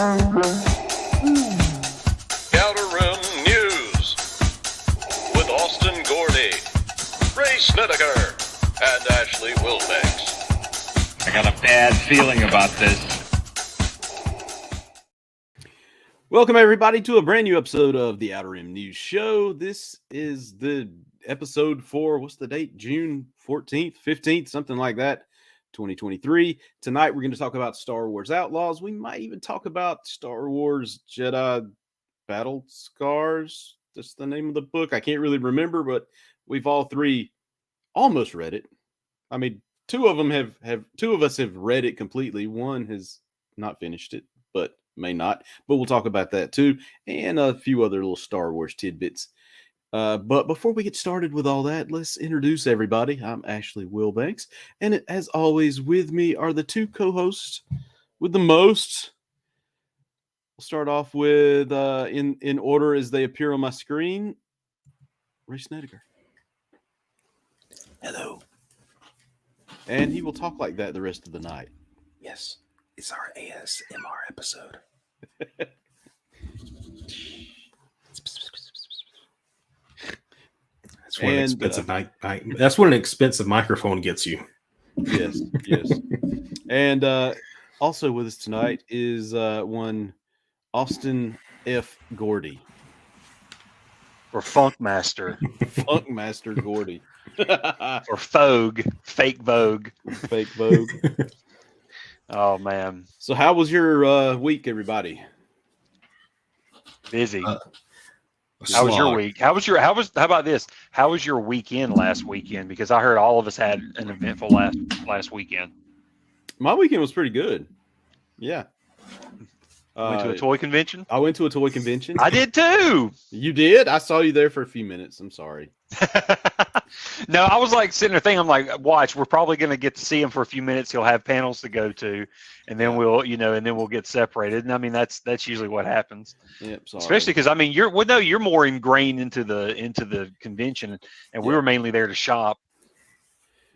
Outer Rim News with Austin Gordy, Ray Snedeker, and Ashley Wilbanks. I got a bad feeling about this. Welcome, everybody, to a brand new episode of the Outer Rim News Show. This is the episode for, what's the date? June 14th, 15th, something like that, 2023. Tonight, we're going to talk about Star Wars Outlaws. We might even talk about Star Wars Jedi Battle Scars. That's the name of the book. I can't really remember, but we've all three almost read it. I mean, two of us have read it completely. One has not finished it, but may not. But we'll talk about that too, and a few other little Star Wars tidbits. But before we get started with all that, let's introduce everybody. I'm Ashley Wilbanks, and as always, with me are the two co-hosts with the most. We'll start off with, in order as they appear on my screen, Ray Snedeker. Hello. And he will talk like that the rest of the night. Yes, it's our ASMR episode. That's what an expensive microphone gets you. Yes, yes. And also with us tonight is one Austin F. Gordy. Or Funkmaster. Funkmaster Gordy. Or Vogue. Fake Vogue. Fake Vogue. Oh, man. So how was your week, everybody? Busy. How was your week? How about this? How was your weekend last weekend? Because I heard all of us had an eventful last weekend. My weekend was pretty good. Yeah. Went to a toy convention? I went to a toy convention. I did too. You did? I saw you there for a few minutes. I'm sorry. No, I was like sitting there thinking, I'm like, watch, we're probably going to get to see him for a few minutes. He'll have panels to go to, and then we'll get separated. And I mean, that's usually what happens. Yep, sorry. Especially because I mean, you're more ingrained into the convention, and we were mainly there to shop.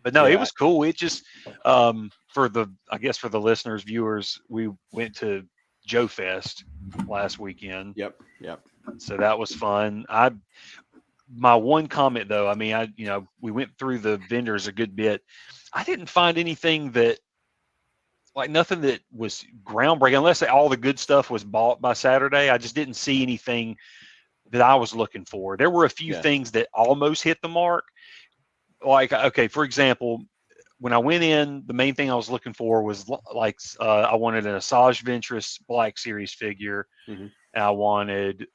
But no, it was cool. It just for the listeners, viewers, we went to Joe Fest last weekend. Yep. So that was fun. My one comment though, I mean, we went through the vendors a good bit. I didn't find anything nothing that was groundbreaking, unless all the good stuff was bought by Saturday. I just didn't see anything that I was looking for. There were a few things that almost hit the mark. Like, okay, for example, when I went in, the main thing I was looking for was I wanted an Asajj Ventress Black Series figure. Mm-hmm. And I wanted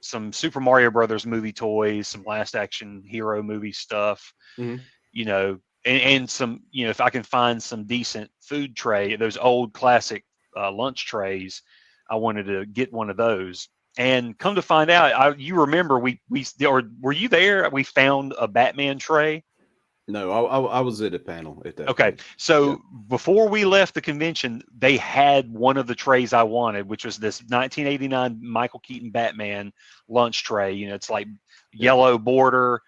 some Super Mario Brothers movie toys, some Last Action Hero movie stuff, and some, if I can find some decent food tray, those old classic lunch trays, I wanted to get one of those. And come to find out, you remember were you there? We found a Batman tray. No, I was at a panel at that. Okay, point. so before we left the convention, they had one of the trays I wanted, which was this 1989 Michael Keaton Batman lunch tray. It's like yellow border,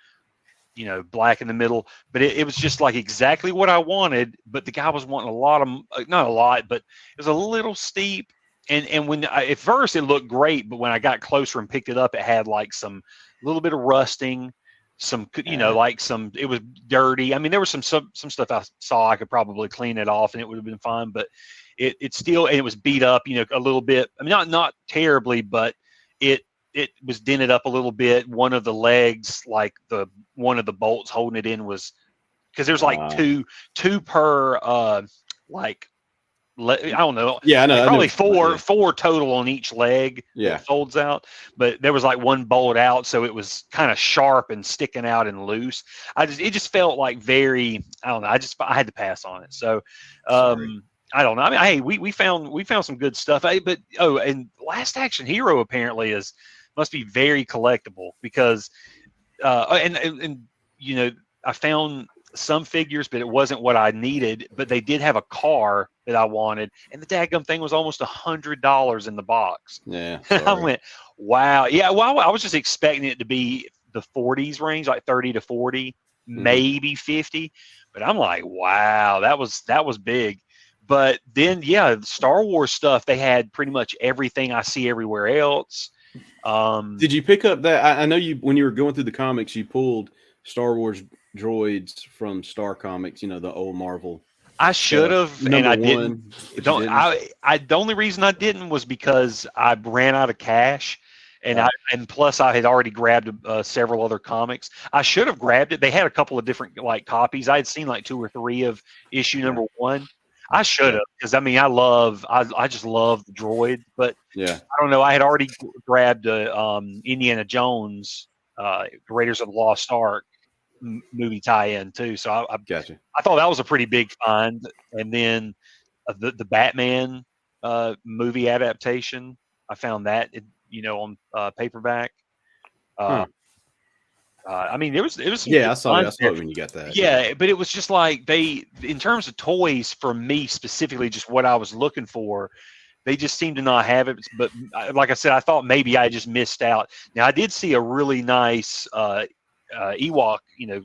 black in the middle, but it was just like exactly what I wanted. But the guy was wanting not a lot, but it was a little steep. And when at first it looked great, but when I got closer and picked it up, it had like some little bit of rusting. It was dirty. I mean, there was some stuff I saw I could probably clean it off and it would have been fine, but it was beat up, a little bit. I mean, not terribly, but it was dented up a little bit. One of the legs, one of the bolts holding it in was, because there's two per I don't know. Yeah, I know. Probably four total on each leg. Yeah, that folds out. But there was one bolt out, so it was kind of sharp and sticking out and loose. It just felt like very. I don't know. I had to pass on it. So, I don't know. I mean, hey, we found some good stuff. And Last Action Hero apparently must be very collectible because, I found some figures, but it wasn't what I needed. But they did have a car that I wanted, and the daggum thing was almost $100 in the box. Yeah, I went, wow. Yeah, well, I was just expecting it to be the 40s range, like 30 to 40, maybe 50. But I'm like, wow, that was big. But then, yeah, the Star Wars stuff, they had pretty much everything I see everywhere else. Did you pick up that? I know you when you were going through the comics, you pulled Star Wars droids from Star Comics. The old Marvel. I should have, and I didn't. Didn't. The only reason I didn't was because I ran out of cash, and plus I had already grabbed several other comics. I should have grabbed it. They had a couple of different copies. I had seen 2 or 3 of issue number 1. I should have, because I just love the droid, but yeah, I don't know. I had already grabbed Indiana Jones, Raiders of the Lost Ark movie tie-in too. So I gotcha. I thought that was a pretty big find. And then the Batman movie adaptation, I found that on paperback. I mean, it was I saw it when you got that. Yeah, but it was just in terms of toys for me specifically, just what I was looking for, they just seemed to not have it. But like I said, I thought maybe I just missed out. Now I did see a really nice Ewok,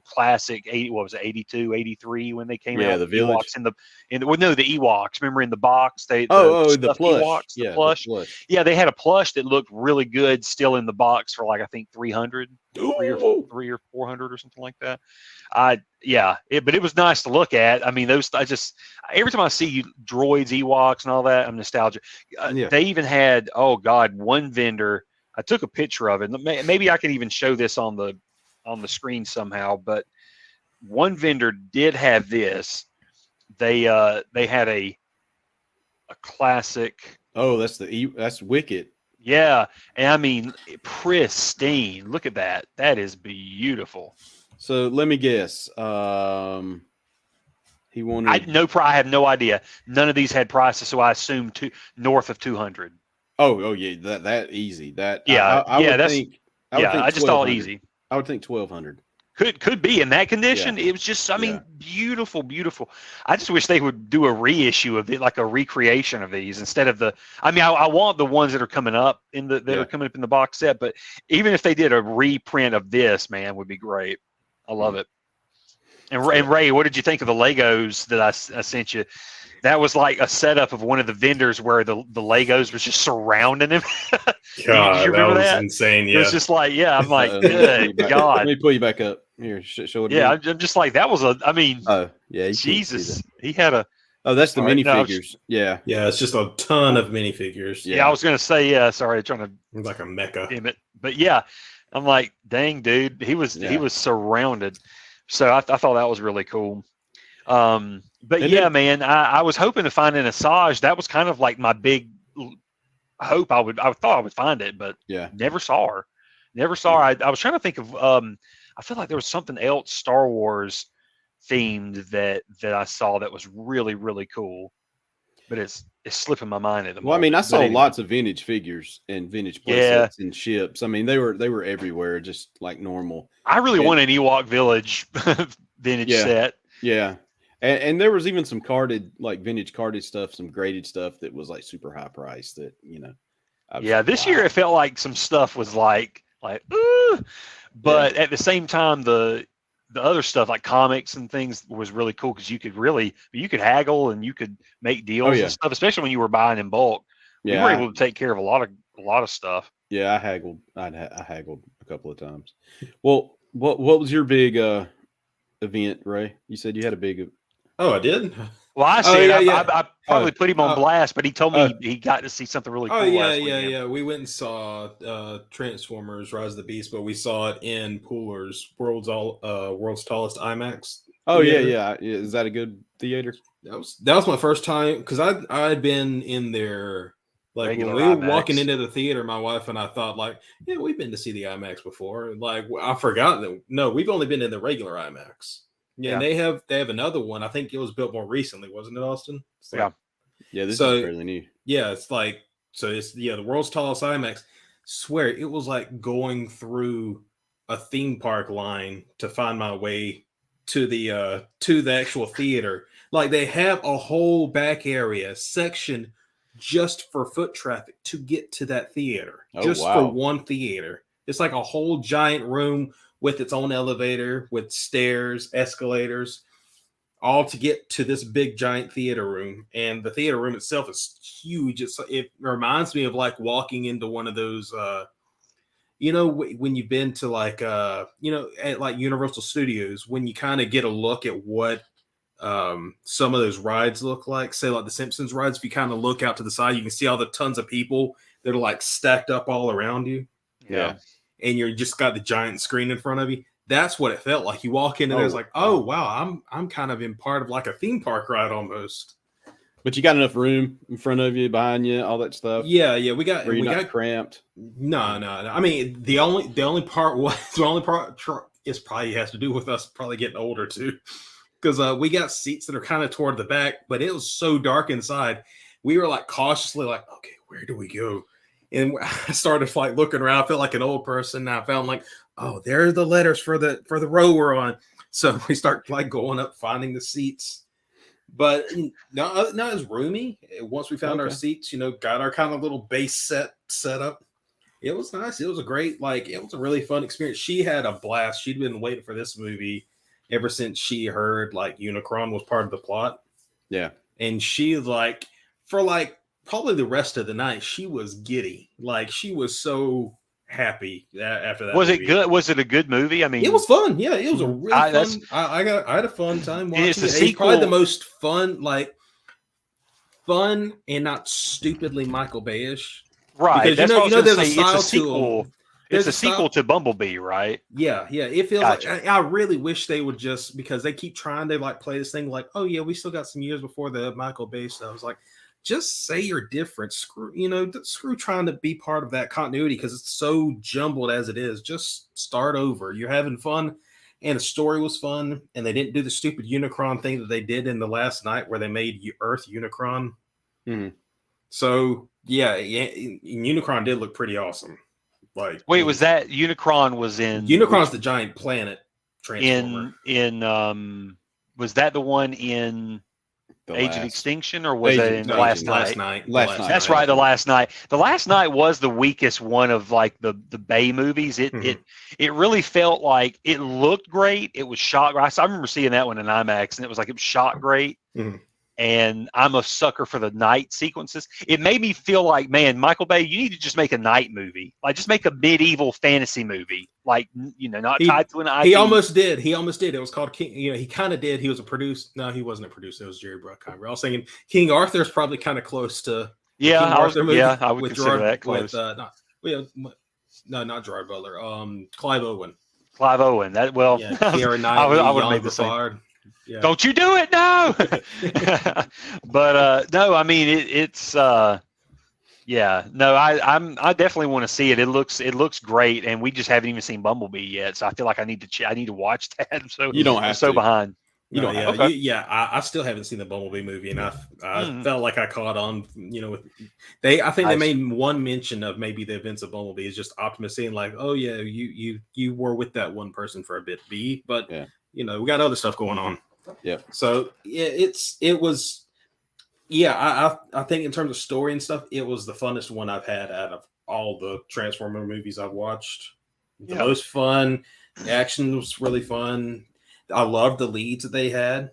classic 82, 83 when they came out. Yeah, the Village. Ewoks the Ewoks. Remember in the box? The plush. Ewoks, the plush. Yeah, they had a plush that looked really good still in the box for I think 300, 3 or 400 or something like that. But it was nice to look at. I mean, every time I see droids, Ewoks, and all that, I'm nostalgic. They even had one vendor. I took a picture of it. Maybe I can even show this on the screen somehow, but one vendor did have this. They had a classic. Oh, that's wicked. Yeah, and I mean pristine. Look at that. That is beautiful. So let me guess. He wanted. I have no idea. None of these had prices, so I assumed north of 200. Oh yeah, that easy. That I just thought easy. I would think 1,200. Could be in that condition. It was just, beautiful, beautiful. I just wish they would do a reissue of it, like a recreation of these instead of I want the ones that are coming up are coming up in the box set, but even if they did a reprint of this, man, would be great. I love it. And Ray, what did you think of the Legos that I sent you? That was like a setup of one of the vendors where the Legos was just surrounding him. God, you remember that was insane. Yeah. It was just I'm like, good God. Let me pull you back up. Here, show it. Yeah, I'm just like, that was Jesus. He had a. Oh, that's the minifigures. Yeah. Yeah, it's just a ton of minifigures. Yeah, I was going to say, sorry, trying to. Like a mecha. Damn it. But yeah, I'm like, dang, dude. He was surrounded. So I thought that was really cool. Man, I was hoping to find an Asajj. That was kind of like my big hope. I thought I would find it, but never saw her. I was trying to think of. I feel like there was something else Star Wars themed that I saw that was really, really cool, but it's slipping my mind at the moment. Well, I mean, I saw lots of vintage figures and vintage playsets and ships. I mean, they were everywhere, just like normal. I really want an Ewok Village vintage set. Yeah. And there was even some vintage carded stuff, some graded stuff that was like super high priced that, this year it felt like some stuff was like, ooh, but at the same time, the other stuff like comics and things was really cool because you could haggle and you could make deals and stuff, especially when you were buying in bulk. We were able to take care of a lot of stuff. Yeah, I haggled. I haggled a couple of times. Well, what was your big event, Ray? You said you had a big. Oh, I did. Well, I said I probably put him on blast, but he told me he got to see something really cool. Yeah. We went and saw Transformers: Rise of the Beast, but we saw it in Pooler's World's Tallest IMAX. Oh yeah. Is that a good theater? That was my first time because I'd been in there. Like regular when we were walking into the theater, my wife and I thought we've been to see the IMAX before. Like I forgot that we've only been in the regular IMAX. Yeah, and they have another one. I think it was built more recently, wasn't it, Austin? This is fairly new. Yeah, it's the world's tallest IMAX. Swear it was like going through a theme park line to find my way to the actual theater. Like they have a whole back area section just for foot traffic to get to that theater. For one theater. It's like a whole giant room with its own elevator, with stairs, escalators. all to get to this big giant theater room, and the theater room itself is huge. It reminds me of like walking into one of those when you've been to like at like Universal Studios, when you kind of get a look at what some of those rides look like, say like the Simpsons rides. If you kind of look out to the side, you can see all the tons of people that are like stacked up all around you. Yeah. And you're just got the giant screen in front of you. That's what it felt like. You walk in and it's like, oh wow, I'm kind of in part of like a theme park ride almost. But you got enough room in front of you, behind you, all that stuff. Yeah, we got. Where you're we not got cramped. No. I mean, the only part is probably has to do with us probably getting older too, because we got seats that are kind of toward the back, but it was so dark inside. We were like cautiously like, okay, where do we go? And I started like looking around. I felt like an old person. And I found like, oh, there are the letters for the row we're on. So we start like going up, finding the seats. But no, not as roomy. Once we found our seats, got our kind of little base set up. It was nice. It was it was a really fun experience. She had a blast. She'd been waiting for this movie ever since she heard like Unicron was part of the plot. Yeah. And she for probably the rest of the night, she was giddy. Like she was so happy after that. Was it good? Was it a good movie? I mean, it was fun. Yeah, it was a really fun. I had a fun time watching it. It's probably the most fun and not stupidly Michael Bay-ish. Right. Because there's a style it's a sequel. It's a sequel to Bumblebee, right? Yeah. It feels like I really wish they would just, because they keep trying to like play this thing like, oh yeah, we still got some years before the Michael Bay stuff. I was like, just say you're different. Screw trying to be part of that continuity, because it's so jumbled as it is. Just start over. You're having fun, and the story was fun, and they didn't do the stupid Unicron thing that they did in the last night where they made Earth Unicron. Mm-hmm. So yeah, Unicron did look pretty awesome. Like, wait, was that Unicron's the giant planet transformer? Was that the one in Age of Extinction, or was that in Last Night? That's right, the Last Night. The Last Night was the weakest one of like the Bay movies. It really felt like it looked great. It was shot. I remember seeing that one in IMAX, and it was shot great. Mm-hmm. And I'm a sucker for the night sequences. It made me feel like, man, Michael Bay, you need to just make a night movie. Like, just make a medieval fantasy movie. Like, not tied to an IP. He almost did. It was called King. He kind of did. He was a producer. No, he wasn't a producer. It was Jerry Bruckheimer. I was thinking King Arthur's probably kind of close to. Yeah, King Arthur movie I would consider that close. Not Gerard Butler. Clive Owen. Clive Owen. Keira Knightley, I would have made the same. Yeah. Don't you do it, no. But no, I mean it's I definitely want to see it. It looks great, and we just haven't even seen Bumblebee yet, so I feel like I need to watch that. So you don't have I'm so behind. I still haven't seen the Bumblebee movie, and I felt like I caught on. I think they made one mention of maybe the events of Bumblebee is just Optimus saying like, oh yeah, you were with that one person for a bit, B, but we got other stuff going on. Yeah. So I think in terms of story and stuff, it was the funnest one I've had out of all the Transformer movies I've watched. The most fun. The action was really fun. I loved the leads that they had.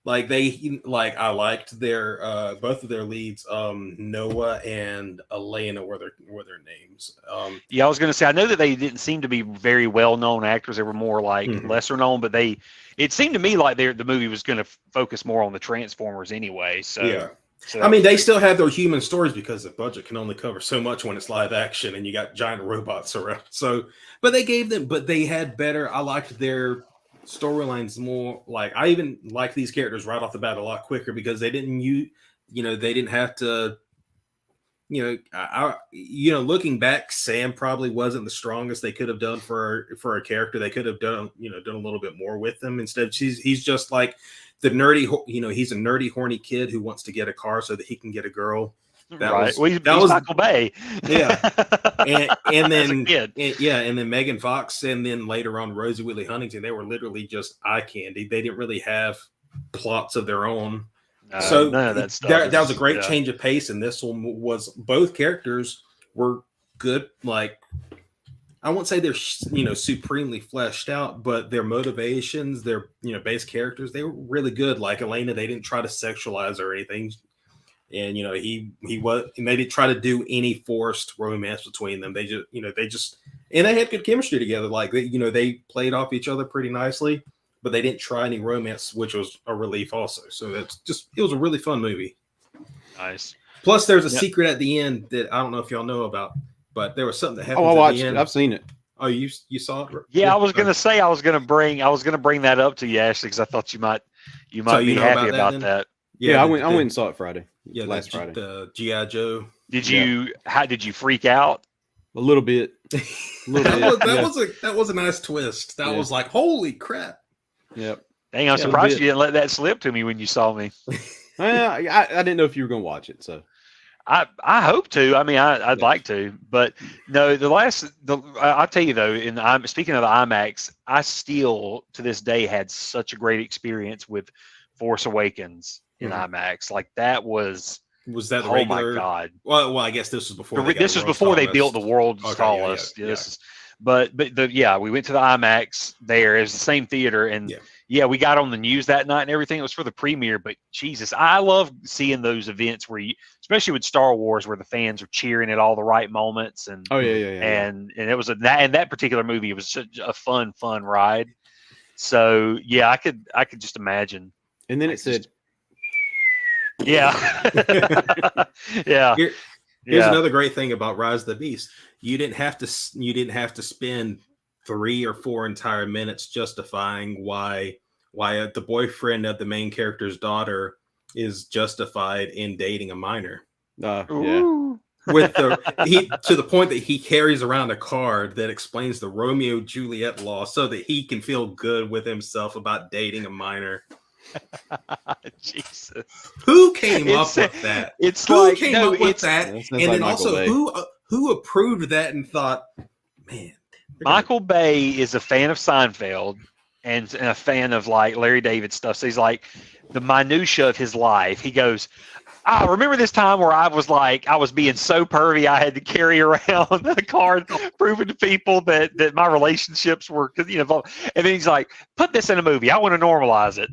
I liked their both of their leads, Noah and Elena were their names. I was going to say, I know that they didn't seem to be very well known actors. They were more like lesser known, but it seemed to me like the movie was going to focus more on the Transformers anyway. So yeah. So I mean, they still have their human stories because the budget can only cover so much when it's live action and you got giant robots around. So, but they had better. I liked their storylines more. Like, I even like these characters right off the bat a lot quicker because they didn't they didn't have to, looking back, Sam probably wasn't the strongest they could have done for a character. They could have done a little bit more with them. Instead, he's just like the nerdy, he's a nerdy, horny kid who wants to get a car so that he can get a girl. That was Michael Bay. Yeah. And then and then Megan Fox, and then later on Rosie Whitley Huntington, they were literally just eye candy. They didn't really have plots of their own. So none of that stuff. That was a great change of pace, and this one was both characters were good. Like, I won't say they're supremely fleshed out, but their motivations, their base characters, they were really good. Like Elena, they didn't try to sexualize her or anything, and he was, and they didn't try to do any forced romance between them. They just and they had good chemistry together. Like they played off each other pretty nicely, but they didn't try any romance, which was a relief also. So it was a really fun movie. Nice. Plus, there's a secret at the end that I don't know if y'all know about. But there was something that happened. I watched at the end. it. I've seen it. Oh, you saw it? Yeah, I was gonna say I was gonna bring that up to you, Ashley, because I thought you might be happy about that. Yeah, I went and saw it Friday. Yeah, last Friday. The G.I. Joe. How did you freak out? A little bit. That was a nice twist. That was like, holy crap. Yep. Dang, I'm surprised you didn't let that slip to me when you saw me. I didn't know if you were gonna watch it, so. I hope to. I mean, I'd like to, but no. I'll tell you though. Speaking of the IMAX, I still to this day had such a great experience with Force Awakens in IMAX. Like that was that the Oh regular? my god! Well, I guess this was before. This was before they built the world's tallest. Yeah. But we went to the IMAX there. It was the same theater, and we got on the news that night and everything. It was for the premiere, but Jesus, I love seeing those events where especially with Star Wars, where the fans are cheering at all the right moments. And and it was that particular movie. It was such a fun ride. So yeah, I could just imagine. And then it said, yeah. Here's another great thing about Rise of the Beast. You didn't have to spend 3 or 4 entire minutes justifying why the boyfriend of the main character's daughter is justified in dating a minor. With to the point that he carries around a card that explains the Romeo Juliet law so that he can feel good with himself about dating a minor. Jesus, who came up with that? Who came up with that? And then also, who approved that and thought, man, Michael Bay is a fan of Seinfeld and a fan of like Larry David stuff. So he's like the minutia of his life. He goes, I remember this time where I was being so pervy I had to carry around a card proving to people that my relationships were, and then he's like, put this in a movie. I want to normalize it.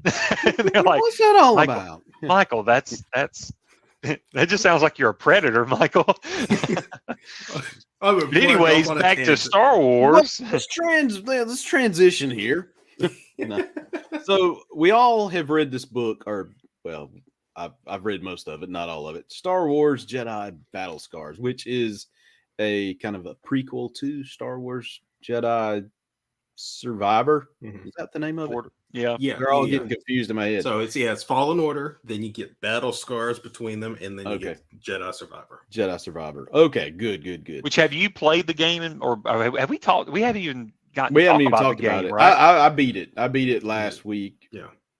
And they're like, what's that all about? Michael, that just sounds like you're a predator, Michael. Anyways, back to Star Wars. Let's transition here. So we all have read this book, I've read most of it, not all of it. Star Wars Jedi Battle Scars, which is a kind of a prequel to Star Wars Jedi Survivor. Mm-hmm. Is that the name of it? Yeah. They're all getting confused in my head. So it's Fallen Order, then you get Battle Scars between them, and then you get Jedi Survivor. Jedi Survivor. Okay, good. Which, have you played the game, or have we talked? We haven't even gotten. We haven't even talked about it. Right? I beat it. I beat it last week.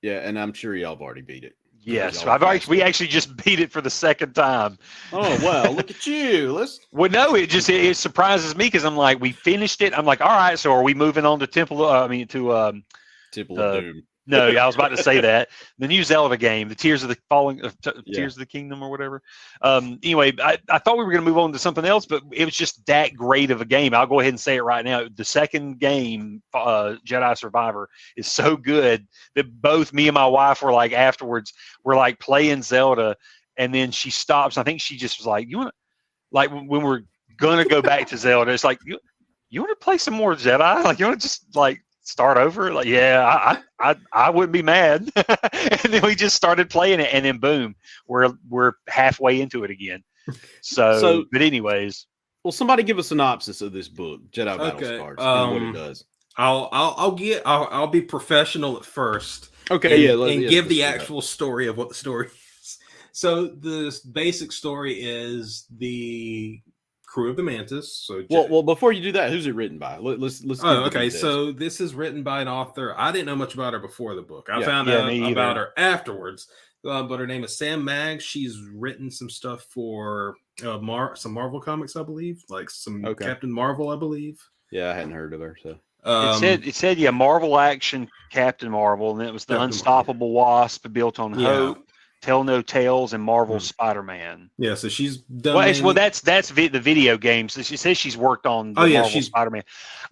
Yeah, and I'm sure y'all have already beat it. Yes, we actually just beat it for the second time. Oh well, look at you! Well, no, it surprises me because I'm like, we finished it. I'm like, all right, so are we moving on to Temple of Doom? No, I was about to say that the new Zelda game, the Tears of the Tears of the Kingdom or whatever. Anyway, I thought we were going to move on to something else, but it was just that great of a game. I'll go ahead and say it right now. The second game, Jedi Survivor, is so good that both me and my wife were like afterwards, we're like playing Zelda, and then she stops. I think she just was like, "You want to?" Like when we're gonna go back to Zelda, it's like, "You want to play some more Jedi? Like you want to just like." Start over? Like, yeah, I wouldn't be mad. And then we just started playing it, and then boom, we're halfway into it again. So but anyways, well, somebody give a synopsis of this book, Jedi Battle Scars, and what it does. I'll be professional at first. Okay, and give the actual story of what the story is. So the basic story is the crew of the Mantis. So well, before you do that, who's it written by? Let's. Okay. So this is written by an author. I didn't know much about her before the book. I found out about her afterwards. But her name is Sam Maggs. She's written some stuff for some Marvel comics, I believe, like some Captain Marvel, I believe. Yeah, I hadn't heard of her. So it said Marvel Action Captain Marvel, and it was the Unstoppable Wasp built on Hope. Tell No Tales, and Marvel's Hmm. Spider-Man. Yeah, so she's done. Well, that's the video games. She says she's worked on the Oh, yeah, Marvel she's- Spider-Man.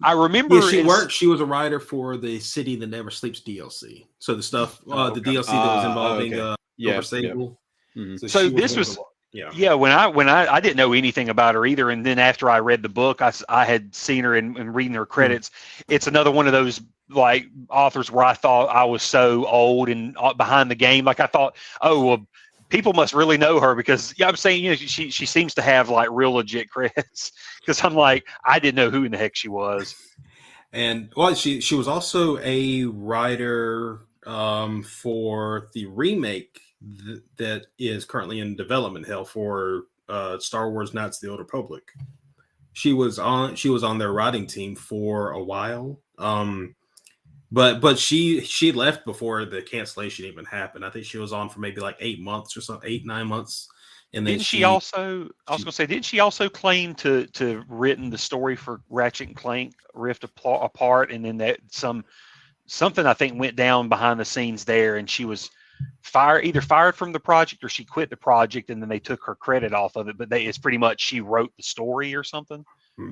I remember. Yeah, she worked. She was a writer for the City That Never Sleeps DLC. So the stuff, Oh, the okay. DLC that was involving okay. Silver Sable. Mhm. So she this one of was- the- yeah. Yeah, when I didn't know anything about her either, and then after I read the book, I had seen her and reading her credits. It's another one of those like authors where I thought I was so old and behind the game. Like I thought, oh well, people must really know her because I'm saying, she seems to have like real legit credits. Because I'm like, I didn't know who in the heck she was. And well, she was also a writer for the remake that is currently in development hell for Star Wars Knights of the Old Republic. She was on their writing team for a while. But she left before the cancellation even happened. I think she was on for maybe like 8 months or something, 8-9 months. And then Didn't she also? I was going to say, didn't she also claim to written the story for Ratchet and Clank Rift Apart, and then that something I think went down behind the scenes there, and she was either fired from the project or she quit the project, and then they took her credit off of it. But it's pretty much she wrote the story or something.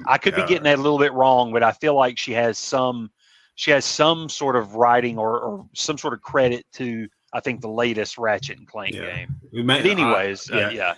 I could be getting that a little bit wrong, but I feel like she has some sort of writing or some sort of credit to, I think, the latest Ratchet and Clank game. But anyways, yeah.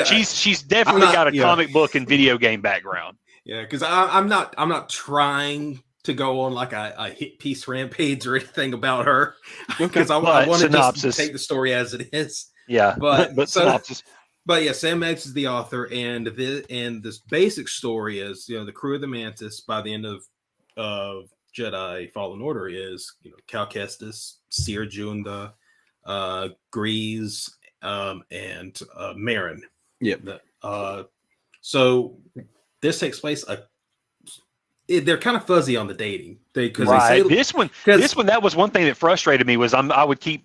She's definitely got a comic book and video game background. Yeah, because I'm not trying to go on like a hit piece rampage or anything about her, because I want to just take the story as it is. Yeah, but synopsis. But yeah, Sam Meggs is the author, and this basic story is, the crew of the Mantis by the end of Jedi Fallen Order is, Cal Kestis, Cere Junda, Grease, and Marin. Yep. So this takes place. They're kind of fuzzy on the dating because right. This one, that was one thing that frustrated me was I would keep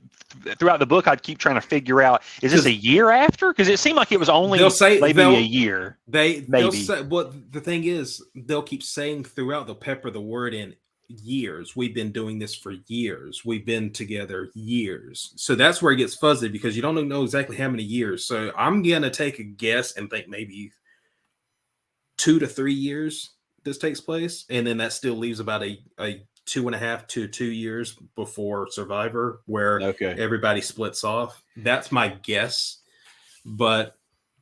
throughout the book. I'd keep trying to figure out, is this a year after? Because it seemed like it was only maybe a year. They'll say, well, the thing is, they'll keep saying throughout. They'll pepper the word in years. We've been doing this for years. We've been together years. So that's where it gets fuzzy because you don't know exactly how many years. So I'm gonna take a guess and think maybe 2 to 3 years this takes place, and then that still leaves about a 2.5 to 2 years before Survivor, where everybody splits off. That's my guess. But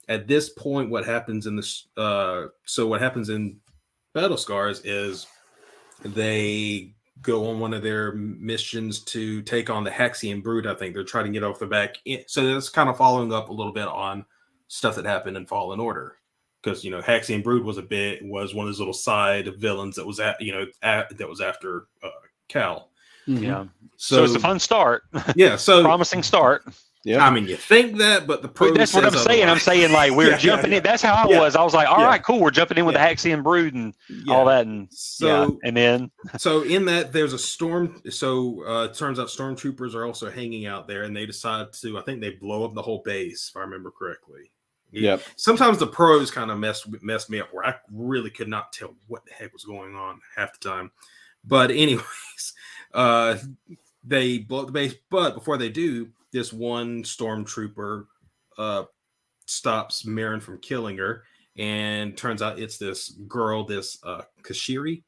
at this point, what happens in this? What happens in Battle Scars is they go on one of their missions to take on the Haxian Brood. I think they're trying to get off the back. So that's kind of following up a little bit on stuff that happened in Fallen Order. Because Haxian Brood was one of those little side villains that was after Cal. Yeah. So it's a fun start. Yeah. So promising start. Yeah. I mean, you think that, but the prose that's what I'm saying. I'm saying like we're jumping in. That's how I was. I was like, all right, cool. We're jumping in with the Haxian Brood and all that, and and then in that there's a storm. So it turns out stormtroopers are also hanging out there, and they decide to. I think they blow up the whole base, if I remember correctly. Yep. Sometimes the pros kind of messed me up where I really could not tell what the heck was going on half the time. But anyways, they blow up the base. But before they do, this one stormtrooper stops Marin from killing her, and turns out it's this girl, this Kashiri.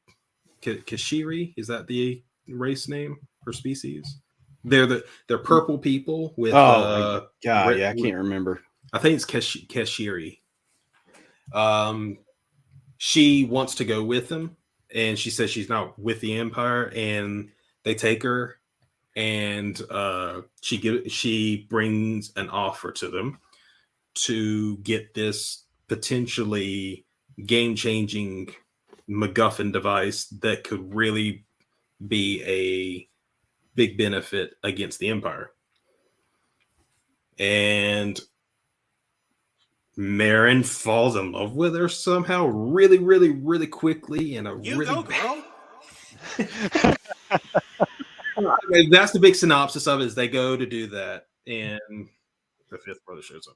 Kashiri, is that the race name or species? They're purple people with I can't remember. I think it's Kashiri. She wants to go with them, and she says she's not with the Empire, and they take her, and she brings an offer to them to get this potentially game-changing MacGuffin device that could really be a big benefit against the Empire. And Marin falls in love with her somehow really, really, really quickly. And that's the big synopsis of it, is they go to do that, and the fifth brother shows up.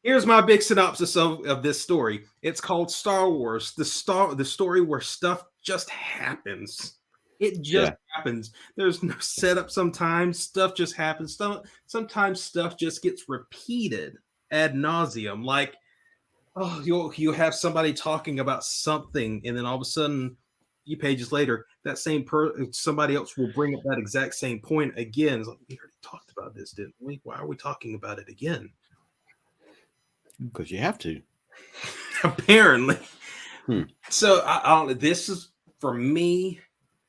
Here's my big synopsis of this story. It's called Star Wars, the story where stuff just happens. It just happens. There's no setup. Sometimes stuff just happens. Sometimes stuff just gets repeated ad nauseum. Like, oh, you'll have somebody talking about something, and then all of a sudden, few pages later, that same somebody else will bring up that exact same point again. It's like, we already talked about this, didn't we? Why are we talking about it again? Because you have to. Apparently. So I don't. This is for me.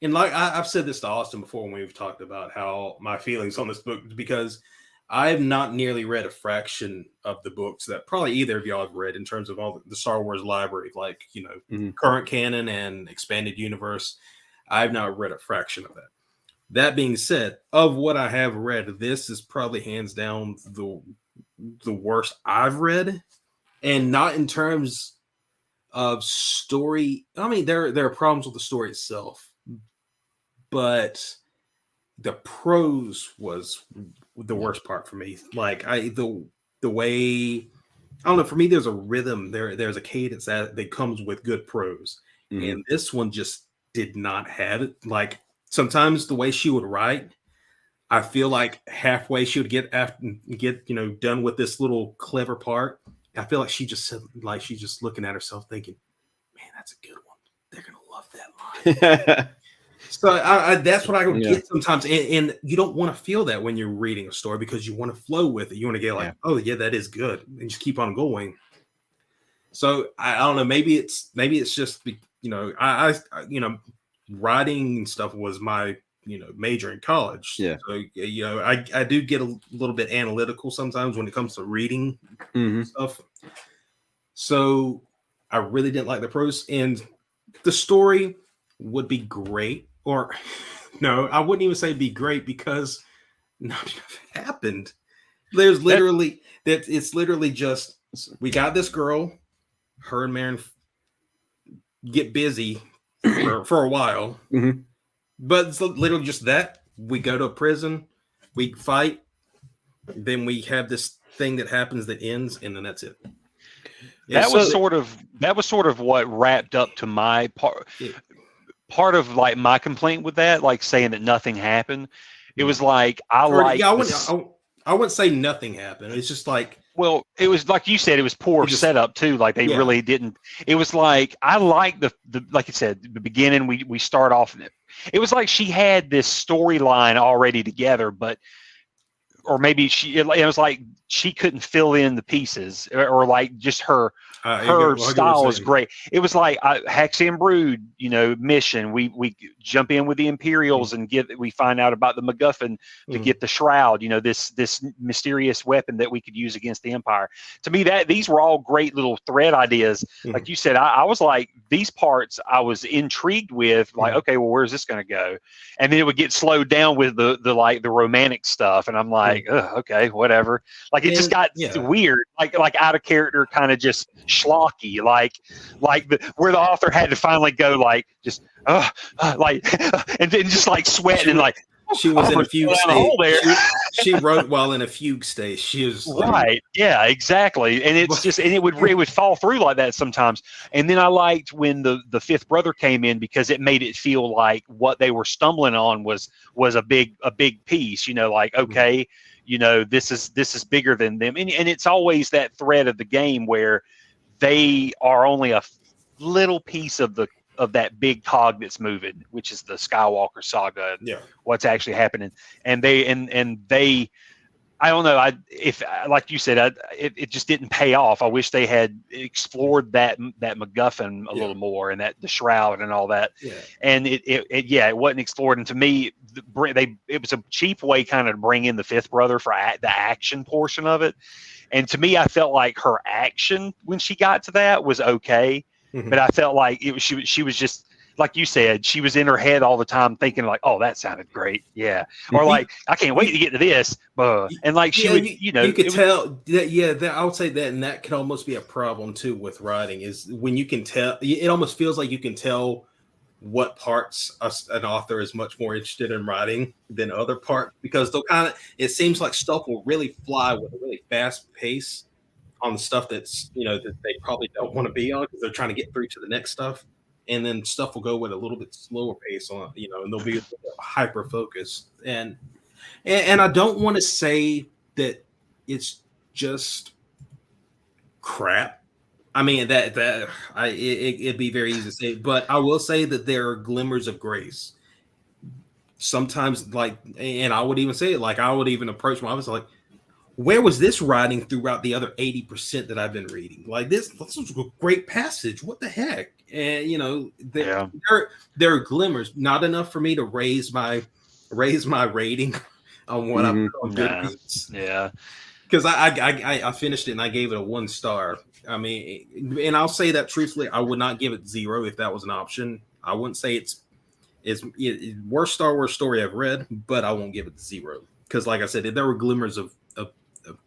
And like I've said this to Austin before when we've talked about how my feelings on this book, because I have not nearly read a fraction of the books that probably either of y'all have read in terms of all the Star Wars library, like, current canon and expanded universe. I've not read a fraction of that. That being said, of what I have read, this is probably hands down the worst I've read, and not in terms of story. I mean, there are problems with the story itself, but the prose was the worst part for me. Like the way, I don't know, for me there's a rhythm, there's a cadence that comes with good prose. And this one just did not have it. Like sometimes the way she would write, I feel like halfway she would get done with this little clever part. I feel like she just said, like, she's just looking at herself thinking, man, that's a good one. They're gonna love that line. So that's what I get sometimes. And you don't want to feel that when you're reading a story, because you want to flow with it. You want to get like, oh yeah, that is good, and just keep on going. So I don't know. Maybe it's just, I writing and stuff was my major in college. Yeah. So I do get a little bit analytical sometimes when it comes to reading stuff. So I really didn't like the prose, and the story would be great. Or no, I wouldn't even say be great, because nothing happened. There's literally it's literally just, we got this girl, her and Marin get busy for a while, but it's literally just that. We go to a prison, we fight, then we have this thing that happens that ends, and then that's it. That was sort of what wrapped up to my part. Part of like my complaint with that, like saying that nothing happened, it was like I wouldn't say nothing happened. It's just like, well, it was like you said, it was poor setup too. Like they really didn't. It was like I like the like you said, the beginning. We start off. It was like she had this storyline already together, but or maybe it was like she couldn't fill in the pieces, or like just her style is great. It was like Hex and Brood, mission. We jump in with the Imperials and we find out about the MacGuffin to get the shroud. This mysterious weapon that we could use against the Empire. To me, these were all great little thread ideas. Like you said, I was like, these parts I was intrigued with. Like, okay, well, where's this going to go? And then it would get slowed down with the romantic stuff, and I'm like, okay, whatever. Like it just got weird, like out of character, kind of just schlocky, like where the author had to finally go like just and then just like sweating and like she was in a fugue state. She wrote while in a fugue state. She was right, yeah, exactly. And it's just, and it would fall through like that sometimes. And then I liked when the fifth brother came in, because it made it feel like what they were stumbling on was a big piece. Like, okay, this is bigger than them, and it's always that thread of the game where they are only a little piece of that big cog that's moving, which is the Skywalker saga. What's actually happening, and they I don't know. If like you said, it just didn't pay off. I wish they had explored that MacGuffin a little more, and the shroud and all that. And it wasn't explored. And to me, it was a cheap way kind of to bring in the fifth brother for the action portion of it. And to me, I felt like her action when she got to that was okay, but I felt like she was just, like you said, she was in her head all the time thinking like, oh, that sounded great. Yeah. Or like, I can't wait to get to this. And like she would, you could tell that, I would say that, and that can almost be a problem too with writing, is when you can tell, it almost feels like you can tell what parts an author is much more interested in writing than other parts, because it seems like stuff will really fly with a really fast pace on the stuff that's, that they probably don't want to be on, because they're trying to get through to the next stuff. and then stuff will go at a little bit slower pace on, and they'll be hyper focused. And I don't want to say that it's just crap. I mean it'd be very easy to say, but I will say that there are glimmers of grace. Sometimes, like, and I would even say it, like, I would even approach my office like, where was this writing throughout the other 80% that I've been reading? Like, this was a great passage. What the heck? And there are glimmers, not enough for me to raise my rating on what I put on Goodreads. Yeah. Because I finished it and I gave it a 1 star. I mean, and I'll say that truthfully, I would not give it 0 if that was an option. I wouldn't say it's worst Star Wars story I've read, but I won't give it 0 because, like I said, there were glimmers of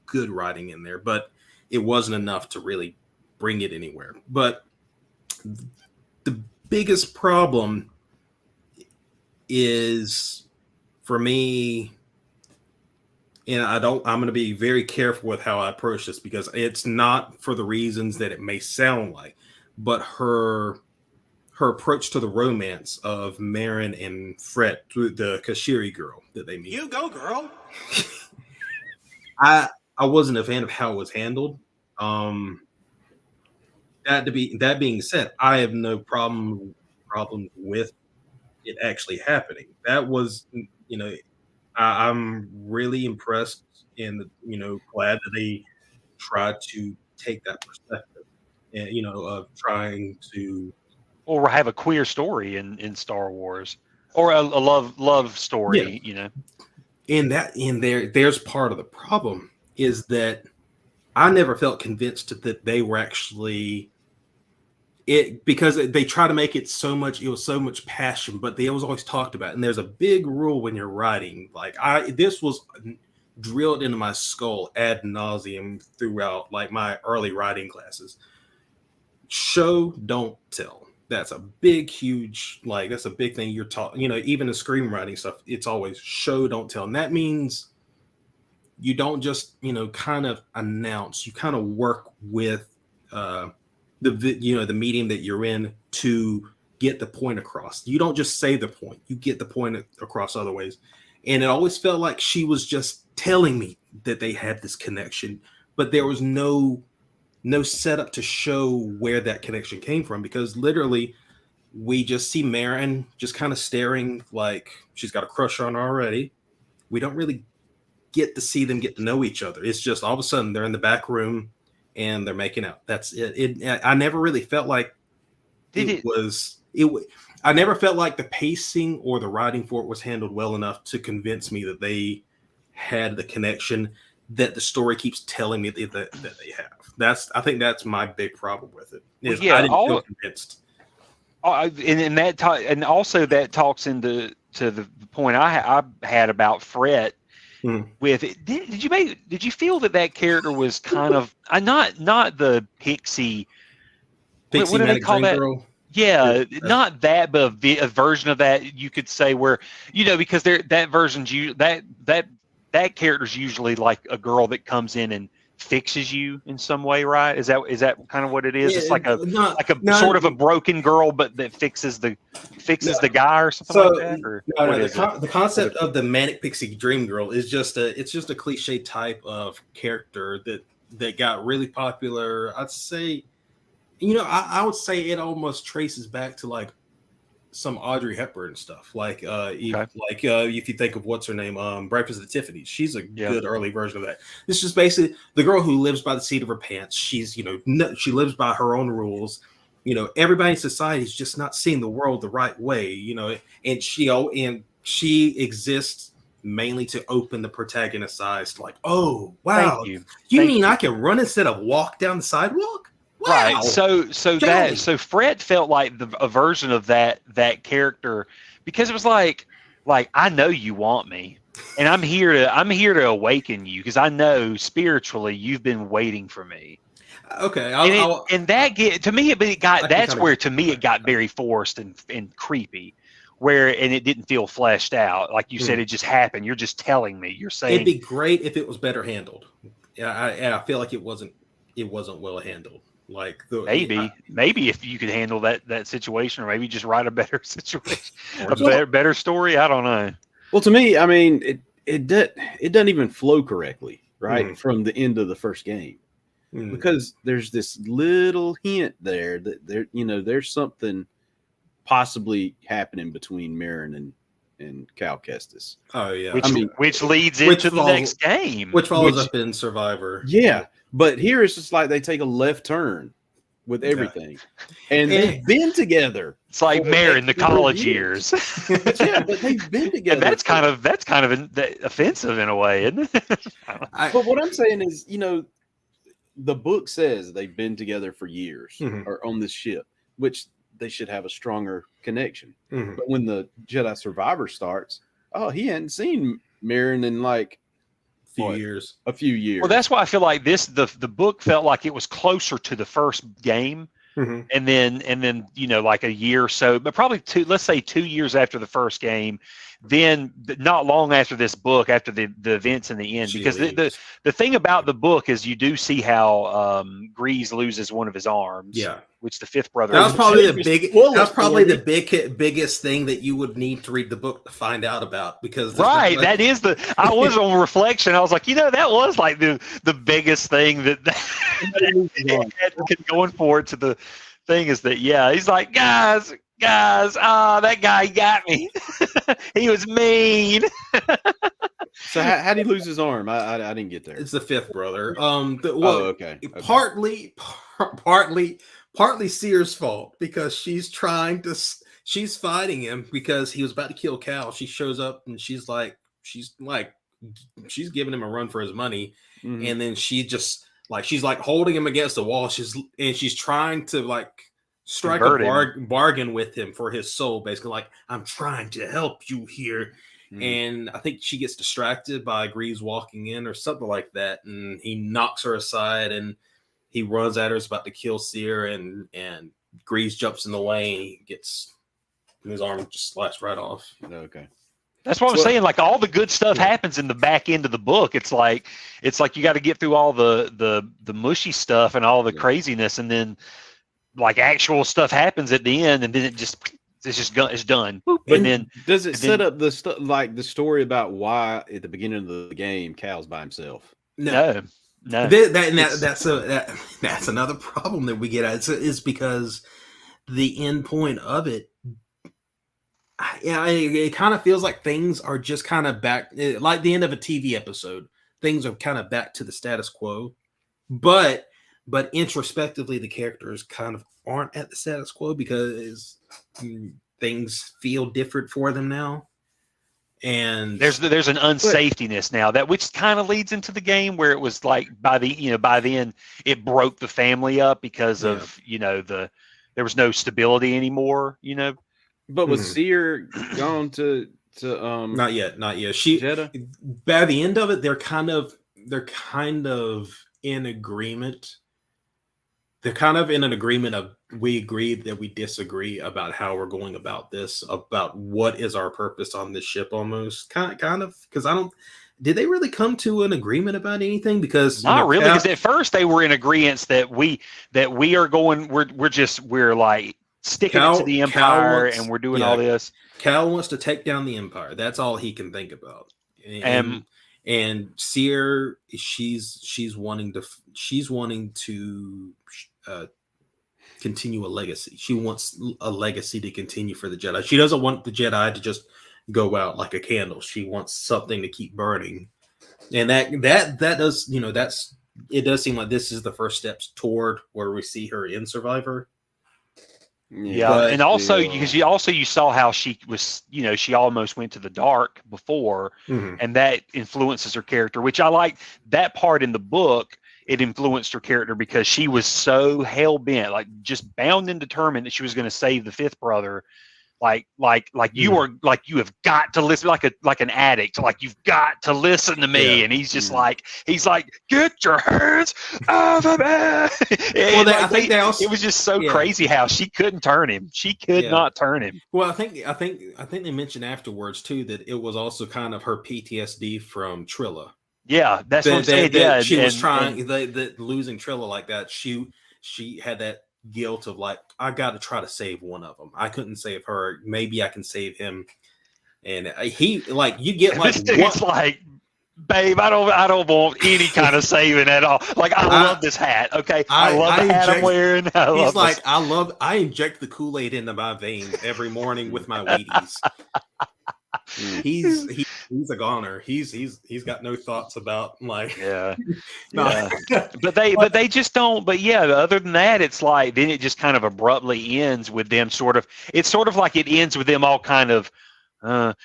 good writing in there, but it wasn't enough to really bring it anywhere. But the biggest problem is for me. And I'm going to be very careful with how I approach this because it's not for the reasons that it may sound like, but her approach to the romance of Marin and Fret, the Kashiri girl that they meet. You go, girl. I wasn't a fan of how it was handled. That being said, I have no problem with it actually happening. That was, I'm really impressed and, glad that they tried to take that perspective and, of trying to. Or have a queer story in Star Wars, or a love story, And there's part of the problem is that I never felt convinced that they were actually it, because they try to make it so much, it was so much passion, but they always talked about it. And there's a big rule when you're writing, like this was drilled into my skull ad nauseum throughout like my early writing classes. Show, don't tell. That's a big, huge, like that's a big thing you're taught, even in screenwriting stuff, it's always show, don't tell. And that means you don't just, kind of announce, you kind of work with, the medium that you're in to get the point across. You don't just say the point, you get the point across other ways. And it always felt like she was just telling me that they had this connection, but there was no setup to show where that connection came from, because literally we just see Marin just kind of staring like she's got a crush on her already. We don't really get to see them get to know each other. It's just all of a sudden they're in the back room and they're making out. That's it. I never really felt like I never felt like the pacing or the writing for it was handled well enough to convince me that they had the connection that the story keeps telling me that they have. I think that's my big problem with it. I didn't feel convinced. And also that talks into the point I had about Fret. With it, did you feel that character was kind of not the pixie what do they call that? Girl? Yeah, not that, but a version of that you could say where because that version's that character's usually like a girl that comes in and fixes you in some way, right? Is that kind of what it is? Yeah, it's like a sort of a broken girl, but that fixes the guy or something like that. The concept of the manic pixie dream girl is just a cliche type of character that got really popular. I'd say, I would say it almost traces back to like some Audrey Hepburn stuff, like if you think of what's her name, Breakfast at Tiffany's, she's a good early version of that. This is basically the girl who lives by the seat of her pants. She's she lives by her own rules. Everybody in society is just not seeing the world the right way. And she exists mainly to open the protagonist's eyes to like, oh wow, you mean I can run instead of walk down the sidewalk? Wow. Right. So Fred felt like a version of that character, because it was like I know you want me, and I'm here to awaken you, because I know spiritually you've been waiting for me. Okay. It got very forced and creepy, and it didn't feel fleshed out. Like you said, it just happened. You're just telling me. You're saying it'd be great if it was better handled. Yeah, I feel like it wasn't well handled. Like maybe if you could handle that situation, or maybe just write a better situation, Or a better story. I don't know. Well, to me, I mean, it doesn't even flow correctly, right, Mhm. from the end of the first game, because there's this little hint there that there's something possibly happening between Marin and Cal Kestis. Oh yeah, Which leads which into the follows- next game. which follows up in Survivor. Yeah, but here it's just like they take a left turn with everything, and they've been together. It's like for Marin, the X number of college years. Yeah, but they've been together. And that's kind of offensive in a way, isn't it? But what I'm saying is, the book says they've been together for years or on this ship, which they should have a stronger connection. But when the Jedi Survivor starts, he hadn't seen Marin in like a few years. Well, that's why I feel like the book felt like it was closer to the first game. And then like a year or so, but probably let's say 2 years after the first game, then not long after this book, after the events in the end, because the thing about the book is you do see how Grease loses one of his arms, which the fifth brother. That was probably the biggest thing that you would need to read the book to find out about, because that is I was on reflection. I was like, that was like the biggest thing that had going forward to the thing is that he's like, guys, that guy got me. He was mean. So how did he lose his arm? I didn't get there. It's the fifth brother. Okay. Partly Seer's fault, because she's fighting him because he was about to kill Cal. She shows up and she's giving him a run for his money, and then she's holding him against the wall. She's trying to strike a bargain with him for his soul, basically, like, I'm trying to help you here. And I think she gets distracted by Greaves walking in or something like that, and he knocks her aside and he runs at her, is about to kill Seer, and Greaves jumps in the way and he gets his arm just sliced right off. Okay. That's what I'm saying. Like, all the good stuff happens in the back end of the book. It's like you got to get through all the mushy stuff and all the craziness, and then like actual stuff happens at the end, and then it's done. But then does it set up the story about why at the beginning of the game Cal's by himself? No. That's another problem that we get at. Is because the end point of it. It kind of feels like things are just kind of back, like the end of a TV episode. Things are kind of back to the status quo, but introspectively, the characters kind of aren't at the status quo because things feel different for them now. And there's an unsafetyness now which kind of leads into the game, where it was like by the end it broke the family up because of there was no stability anymore. But was Seer gone to not yet. She Jeddah? By the end of it, they're kind of in agreement. They're kind of in an agreement of, we agree that we disagree about how we're going about this, about what is our purpose on this ship, almost kind of, because did they really come to an agreement about anything? Because not really, because at first they were in agreement that we are going, we're like sticking it to the Empire, and we're doing all this. Cal wants to take down the Empire. That's all he can think about. And Seer, she's wanting to continue a legacy. She wants a legacy to continue for the Jedi. She doesn't want the Jedi to just go out like a candle. She wants something to keep burning. And that does, it does seem like this is the first steps toward where we see her in Survivor. Yeah, and also because you saw how she was, she almost went to the dark before, and that influences her character, which I like that part in the book. It influenced her character because she was so hell bent, like just bound and determined that she was going to save the fifth brother. Like you have got to listen, like an addict. Like, you've got to listen to me. And he's just he's like, get your hands off of me. I think it was just so crazy how she couldn't turn him. She could not turn him. Well, I think they mentioned afterwards too that it was also kind of her PTSD from Trilla. Yeah, that's what I'm saying. She was trying that losing Trilla like that. She she had that guilt of like, I got to try to save one of them. I couldn't save her. Maybe I can save him. And he like you get like this dude's like, babe, I don't want any kind of saving at all. Like I love this hat. Okay, I love the hat I'm wearing. He's like, I inject the Kool-Aid into my veins every morning with my Wheaties. He's a goner. He's got no thoughts about like yeah. But they just don't. But yeah, other than that, it's like then it just kind of abruptly ends with them sort of. It's sort of like it ends with them all kind of.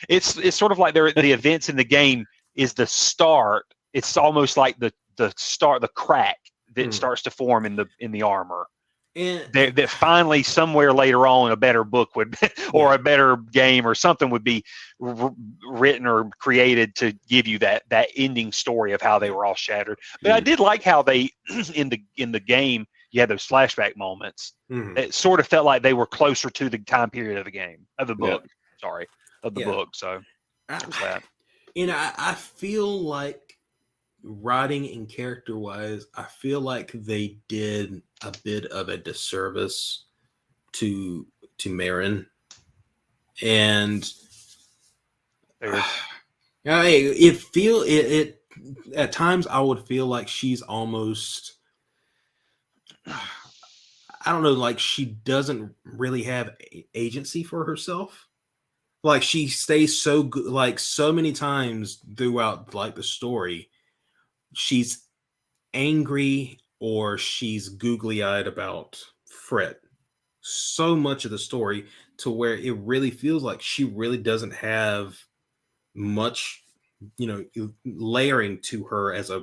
It's sort of like the events in the game is the start. It's almost like the start, the crack that starts to form in the armor. And that finally somewhere later on a better book would or a better game or something would be written or created to give you that ending story of how they were all shattered. But I did like how they in the game you had those flashback moments. It sort of felt like they were closer to the time period of the game of the book. Sorry, of the book. So that. And I feel like writing and character wise, I feel like they did a bit of a disservice to Marin. And it at times I would feel like she's almost, I don't know, like she doesn't really have agency for herself. Like she stays so good, like so many times throughout like the story, she's angry or she's googly-eyed about Fred. So much of the story to where it really feels like she really doesn't have much, layering to her as a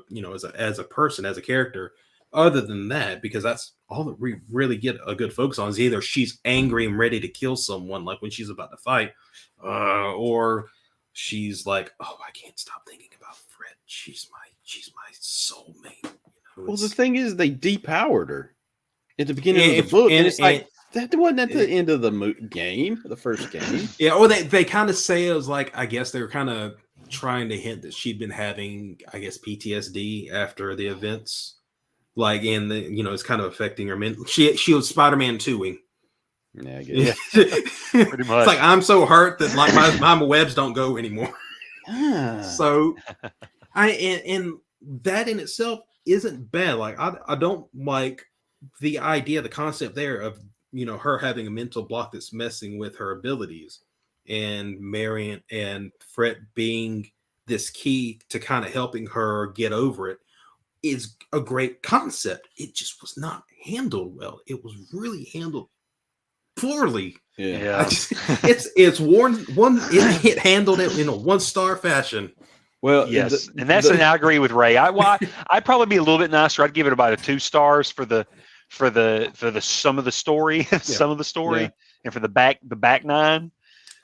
person, as a character. Other than that, because that's all that we really get a good focus on is either she's angry and ready to kill someone, like when she's about to fight, or she's like, oh, I can't stop thinking about Fred. She's my soulmate. Well, the thing is, they depowered her at the beginning of the book, and it's like that wasn't at the end of the game, the first game. Yeah, or they kind of say it was like, I guess they were kind of trying to hint that she'd been having, I guess, PTSD after the events. Like, and it's kind of affecting her. She was Spider-Man 2-ing. Yeah, I guess. Pretty much. It's like, I'm so hurt that like my webs don't go anymore. So, and that in itself isn't bad. Like, I don't like the idea, the concept there of her having a mental block that's messing with her abilities, and Marion and Fred being this key to kind of helping her get over it. Is a great concept. It just was not handled well. It was really handled poorly. Yeah. It's it handled it in a 1-star fashion. Well, yes, and I agree with Ray. I'd probably be a little bit nicer. I'd give it about a 2 stars for the some of the story, and for the back 9.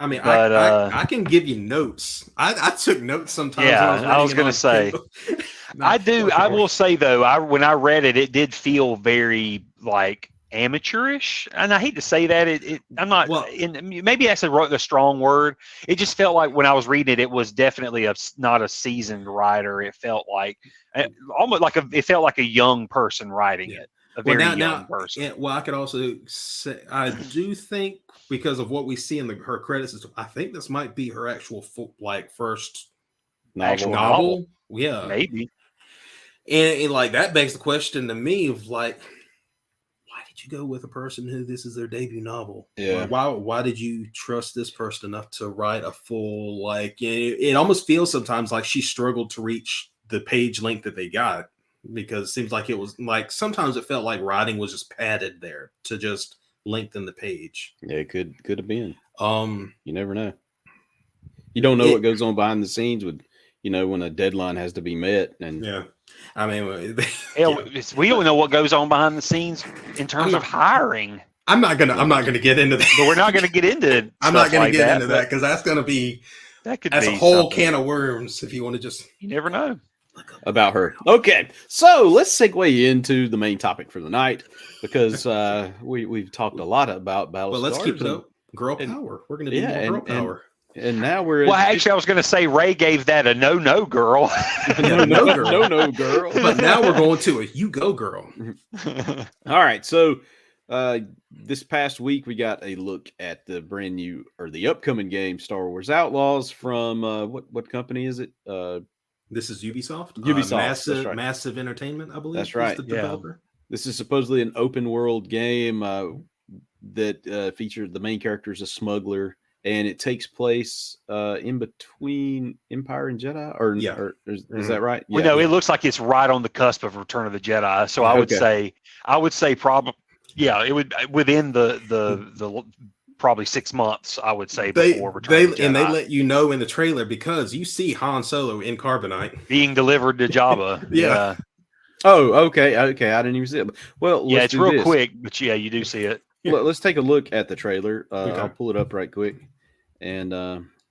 I mean, but, I can give you notes. I took notes sometimes. Yeah, I was going to say. I do. I will say though, when I read it, it did feel very like amateurish, and I hate to say that. I'm not. Well, maybe that's a strong word. It just felt like when I was reading it, it was definitely not a seasoned writer. It felt like almost like it felt like a young person writing it. A very young person. I could also say I do think because of what we see in her credits, I think this might be her actual first novel. Yeah, maybe. And like that begs the question to me of like, why did you go with a person who this is their debut novel? Yeah. Why did you trust this person enough to write a full like? It almost feels sometimes like she struggled to reach the page length that they got, because it seems like it was like sometimes it felt like writing was just padded there to just lengthen the page. Yeah, it could have been. You never know. You don't know what goes on behind the scenes with when a deadline has to be met. And yeah, I mean, we don't know what goes on behind the scenes in terms of hiring. I'm not gonna get into that. But we're not gonna get into. I'm not gonna get into that because that's gonna be that's a whole can of worms. If you want to just, you never know about her. Okay, so let's segue into the main topic for the night because we've talked a lot about Battlestar. Well, let's keep it up. Girl power. We're gonna do more girl power. And now we're Well, actually, I was going to say Ray gave that a no, girl. no, girl. But now we're going to a you go girl. All right, so this past week we got a look at the brand new or the upcoming game Star Wars Outlaws from what company is it? This is Ubisoft. Ubisoft, that's right. Massive Entertainment, I believe. That's right. Is the developer. This is supposedly an open world game that features the main character is a smuggler, and it takes place in between Empire and Jedi. Or is that right? Well, no, it looks like it's right on the cusp of Return of the Jedi. So I would say probably, it would within the probably 6 months. I would say before Return of the Jedi. And they let you know in the trailer because you see Han Solo in carbonite being delivered to Jabba. Yeah. Oh, okay. I didn't even see it. Well, yeah, it's real quick, but yeah, you do see it. Let's take a look at the trailer. I'll pull it up right quick, and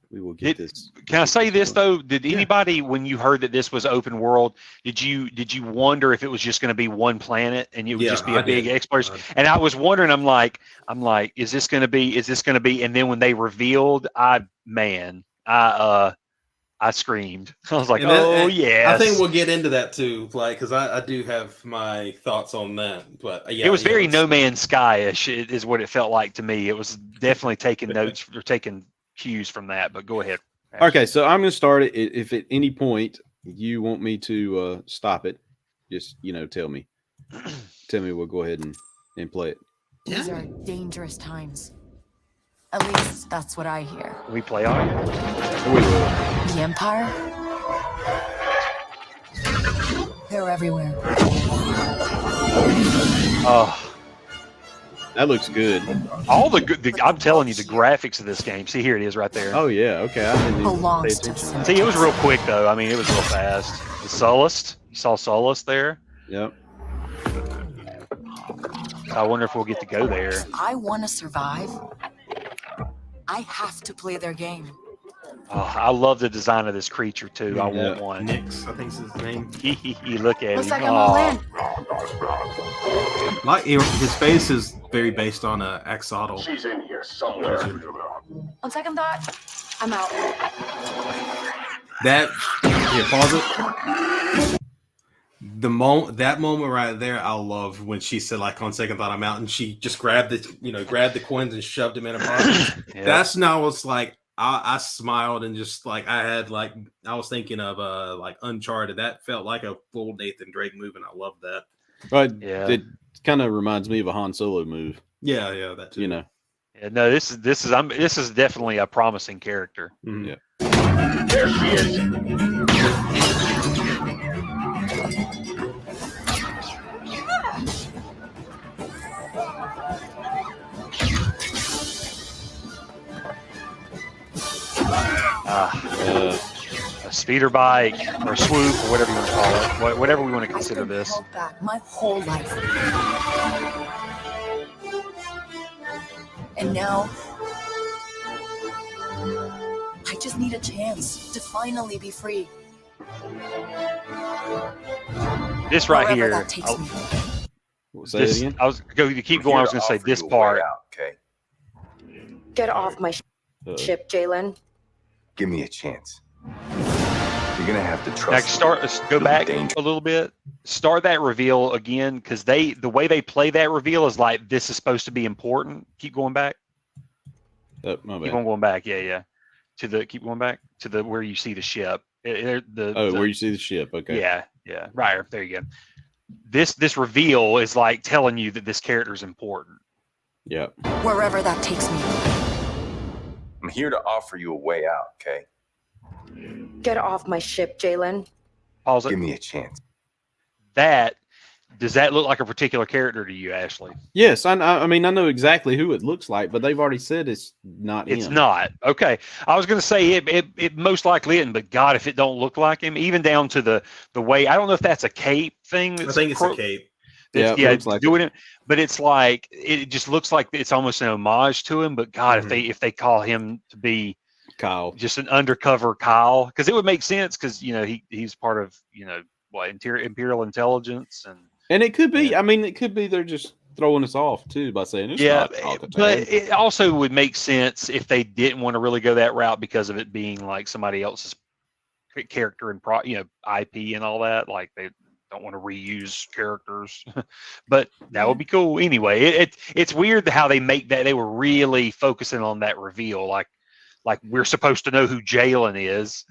we will get this. Can I say this though? Did anybody, when you heard that this was open world, did you wonder if it was just going to be one planet and it would just be a big exploration? And I was wondering. I'm like, is this going to be? And then when they revealed, I screamed. I was like, yeah. I think we'll get into that too, like, because I do have my thoughts on that. But it was very No Man's Sky-ish, is what it felt like to me. It was definitely taking notes or taking cues from that. But go ahead. Okay, so I'm going to start it. If at any point you want me to stop it, just tell me. Tell me. We'll go ahead and play it. These are dangerous times. At least that's what I hear. We play on it? We will. The Empire? They're everywhere. Oh, that looks good. All I'm telling you, the graphics of this game. See, here it is right there. Oh yeah, okay. I didn't even pay attention. See, it was real quick though. I mean, it was real fast. The Sullust. You saw Sullust there. Yep. I wonder if we'll get to go there. I want to survive. I have to play their game. Oh, I love the design of this creature too. I want one. Nix, I think is his name. You look at Looks him. like I'm all in. Like his face is very based on a axolotl. She's in here somewhere. On second thought, I'm out. Pause it. That moment right there, I love when she said, like, on second thought, I'm out, and she just grabbed the coins and shoved them in her pocket. That's now it's like I smiled and just like I was thinking of like Uncharted. That felt like a full Nathan Drake move, and I love that. Right. Yeah. It kind of reminds me of a Han Solo move. Yeah, that too. Yeah, no, this is definitely a promising character. Mm-hmm. Yeah. There she is. A speeder bike or swoop or whatever you want to call it, whatever we want to consider this. I've been held back my whole life, and now I just need a chance to finally be free. This right Wherever here. that takes me. Say it again? I was going to keep going. I was going to say this part. Okay. Get off my ship, Jalen. Give me a chance. You're gonna have to trust. Go back a little bit. Start that reveal again, because the way they play that reveal is like this is supposed to be important. Keep going back. My bad. Keep on going back. Yeah. Keep going back to the where you see the ship. Where you see the ship. Okay. Yeah. Right there you go. This reveal is like telling you that this character is important. Yeah. Wherever that takes me. I'm here to offer you a way out, okay? Get off my ship, Jalen. Pause it. Give me a chance. Does that look like a particular character to you, Ashley? Yes, I mean I know exactly who it looks like, but they've already said it's not him. It's not. Okay. I was going to say it most likely isn't, but God, if it don't look like him, even down to the way, I don't know if that's a cape thing. I think it's a cape. Yeah, it's like doing it, but it's like it just looks like it's almost an homage to him. But God, if they call him to be Kyle, just an undercover Kyle, because it would make sense, because he's part of Imperial Intelligence, and it could be. I mean, it could be they're just throwing us off too by saying it's Yeah, not but Alcatraz. it also would make sense if they didn't want to really go that route because of it being like somebody else's character and IP and all that. Like they don't want to reuse characters, but that would be cool anyway. It's weird how they make that. They were really focusing on that reveal, like we're supposed to know who Jalen is.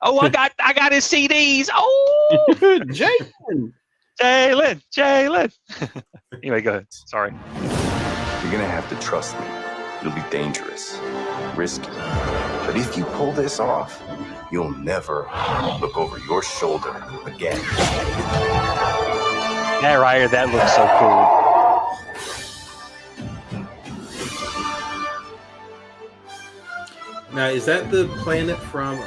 Oh, I got his CDs. Oh, Jalen. Jalen. Anyway, go ahead. Sorry. You're gonna have to trust me. It'll be dangerous, risky. But if you pull this off, you'll never look over your shoulder again. That right here, that looks so cool. Now, is that the planet from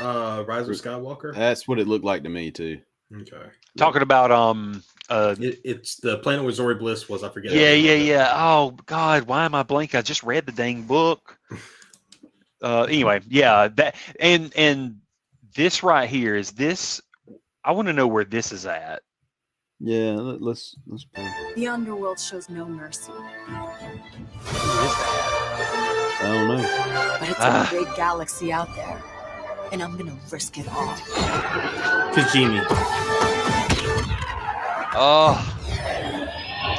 Rise of Skywalker? That's what it looked like to me too. Okay. Talking about It's the planet where Zori Bliss was. I forget. Yeah. Oh God, why am I blank? I just read the dang book. Anyway, yeah, that and this right here is this. I want to know where this is at. Yeah, let's play. The underworld shows no mercy, I don't know. but it's a big galaxy out there, and I'm gonna risk it all. Kajimi. Oh,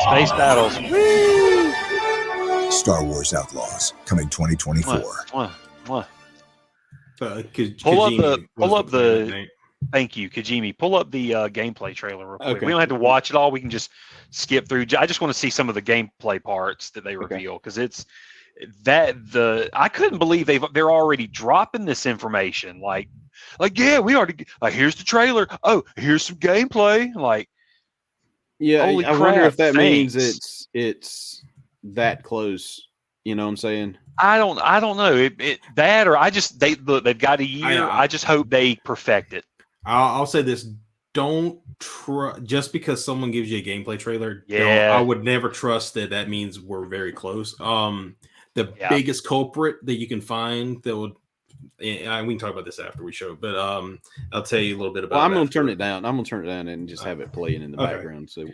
space battles. Star Wars Outlaws coming 2024. Mwah. Kajimi pull up was the name. Thank you, Kajimi. Pull up the gameplay trailer real quick. Okay. We don't have to watch it all. We can just skip through. I just want to see some of the gameplay parts that they reveal because it's I couldn't believe they're already dropping this information. Like yeah, we already here's the trailer. Oh, here's some gameplay. Like Yeah, holy I crap, wonder if that thanks. means it's that close. You know what I'm saying? I don't know that or they've got a year. I just hope they perfect it. I'll say this: don't just because someone gives you a gameplay trailer. Yeah. I would never trust that means we're very close. The biggest culprit that you can find that would. We can talk about this after we show, but I'll tell you a little bit about. Well, I'm it gonna after. turn it down. I'm gonna turn it down and just have it playing in the Okay. background, so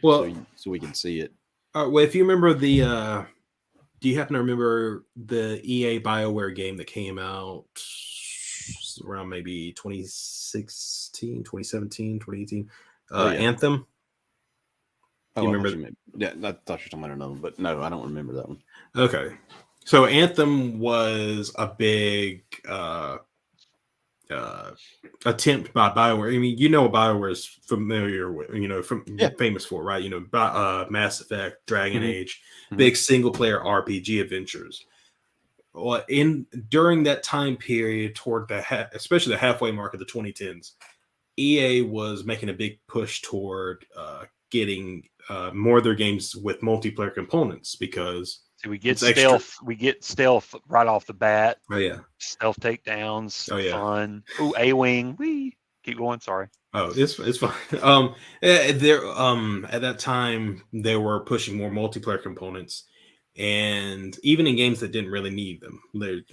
we can see it. Well, if you remember the, do you happen to remember the EA BioWare game that came out around maybe 2016, 2017, 2018? Oh, yeah. Anthem. Oh, you I remember? thought you meant- yeah, I thought you were talking about another one, but no, I don't remember that one. Okay. So Anthem was a big attempt by BioWare. I mean, what BioWare is familiar with, famous for, right? Mass Effect, Dragon Age, big single player RPG adventures. Well, during that time period, toward especially the halfway mark of the 2010s, EA was making a big push toward getting more of their games with multiplayer components because. So we get stealth right off the bat. Oh yeah, stealth takedowns. Oh yeah, fun. Ooh, A-wing. We keep going. Sorry. Oh, it's fine. At that time they were pushing more multiplayer components, and even in games that didn't really need them,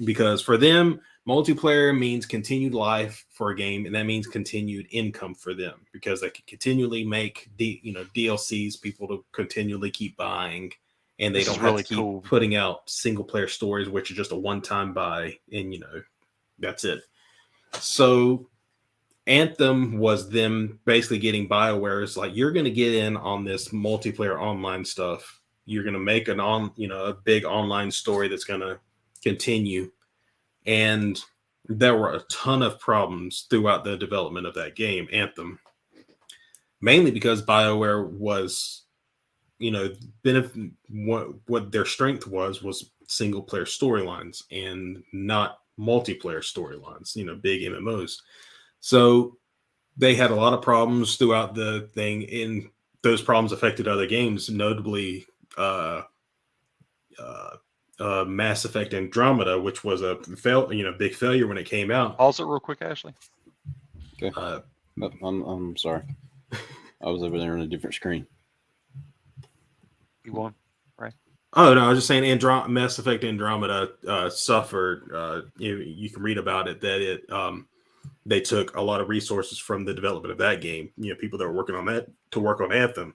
because for them multiplayer means continued life for a game, and that means continued income for them because they can continually make DLCs, people to continually keep buying. And they don't have to keep putting out single player stories, which are just a one-time buy, and that's it. So Anthem was them basically getting BioWare. It's like, you're going to get in on this multiplayer online stuff. You're going to make a big online story that's going to continue. And there were a ton of problems throughout the development of that game, Anthem, mainly because BioWare was. What their strength was single player storylines and not multiplayer storylines, big MMOs. So they had a lot of problems throughout the thing, and those problems affected other games, notably Mass Effect Andromeda, which was a big failure when it came out. Pause it real quick, Ashley. Okay. I'm sorry. I was over there on a different screen. You won, right? Oh no, I was just saying Mass Effect Andromeda suffered. You can read about it that it they took a lot of resources from the development of that game. People that were working on that to work on Anthem,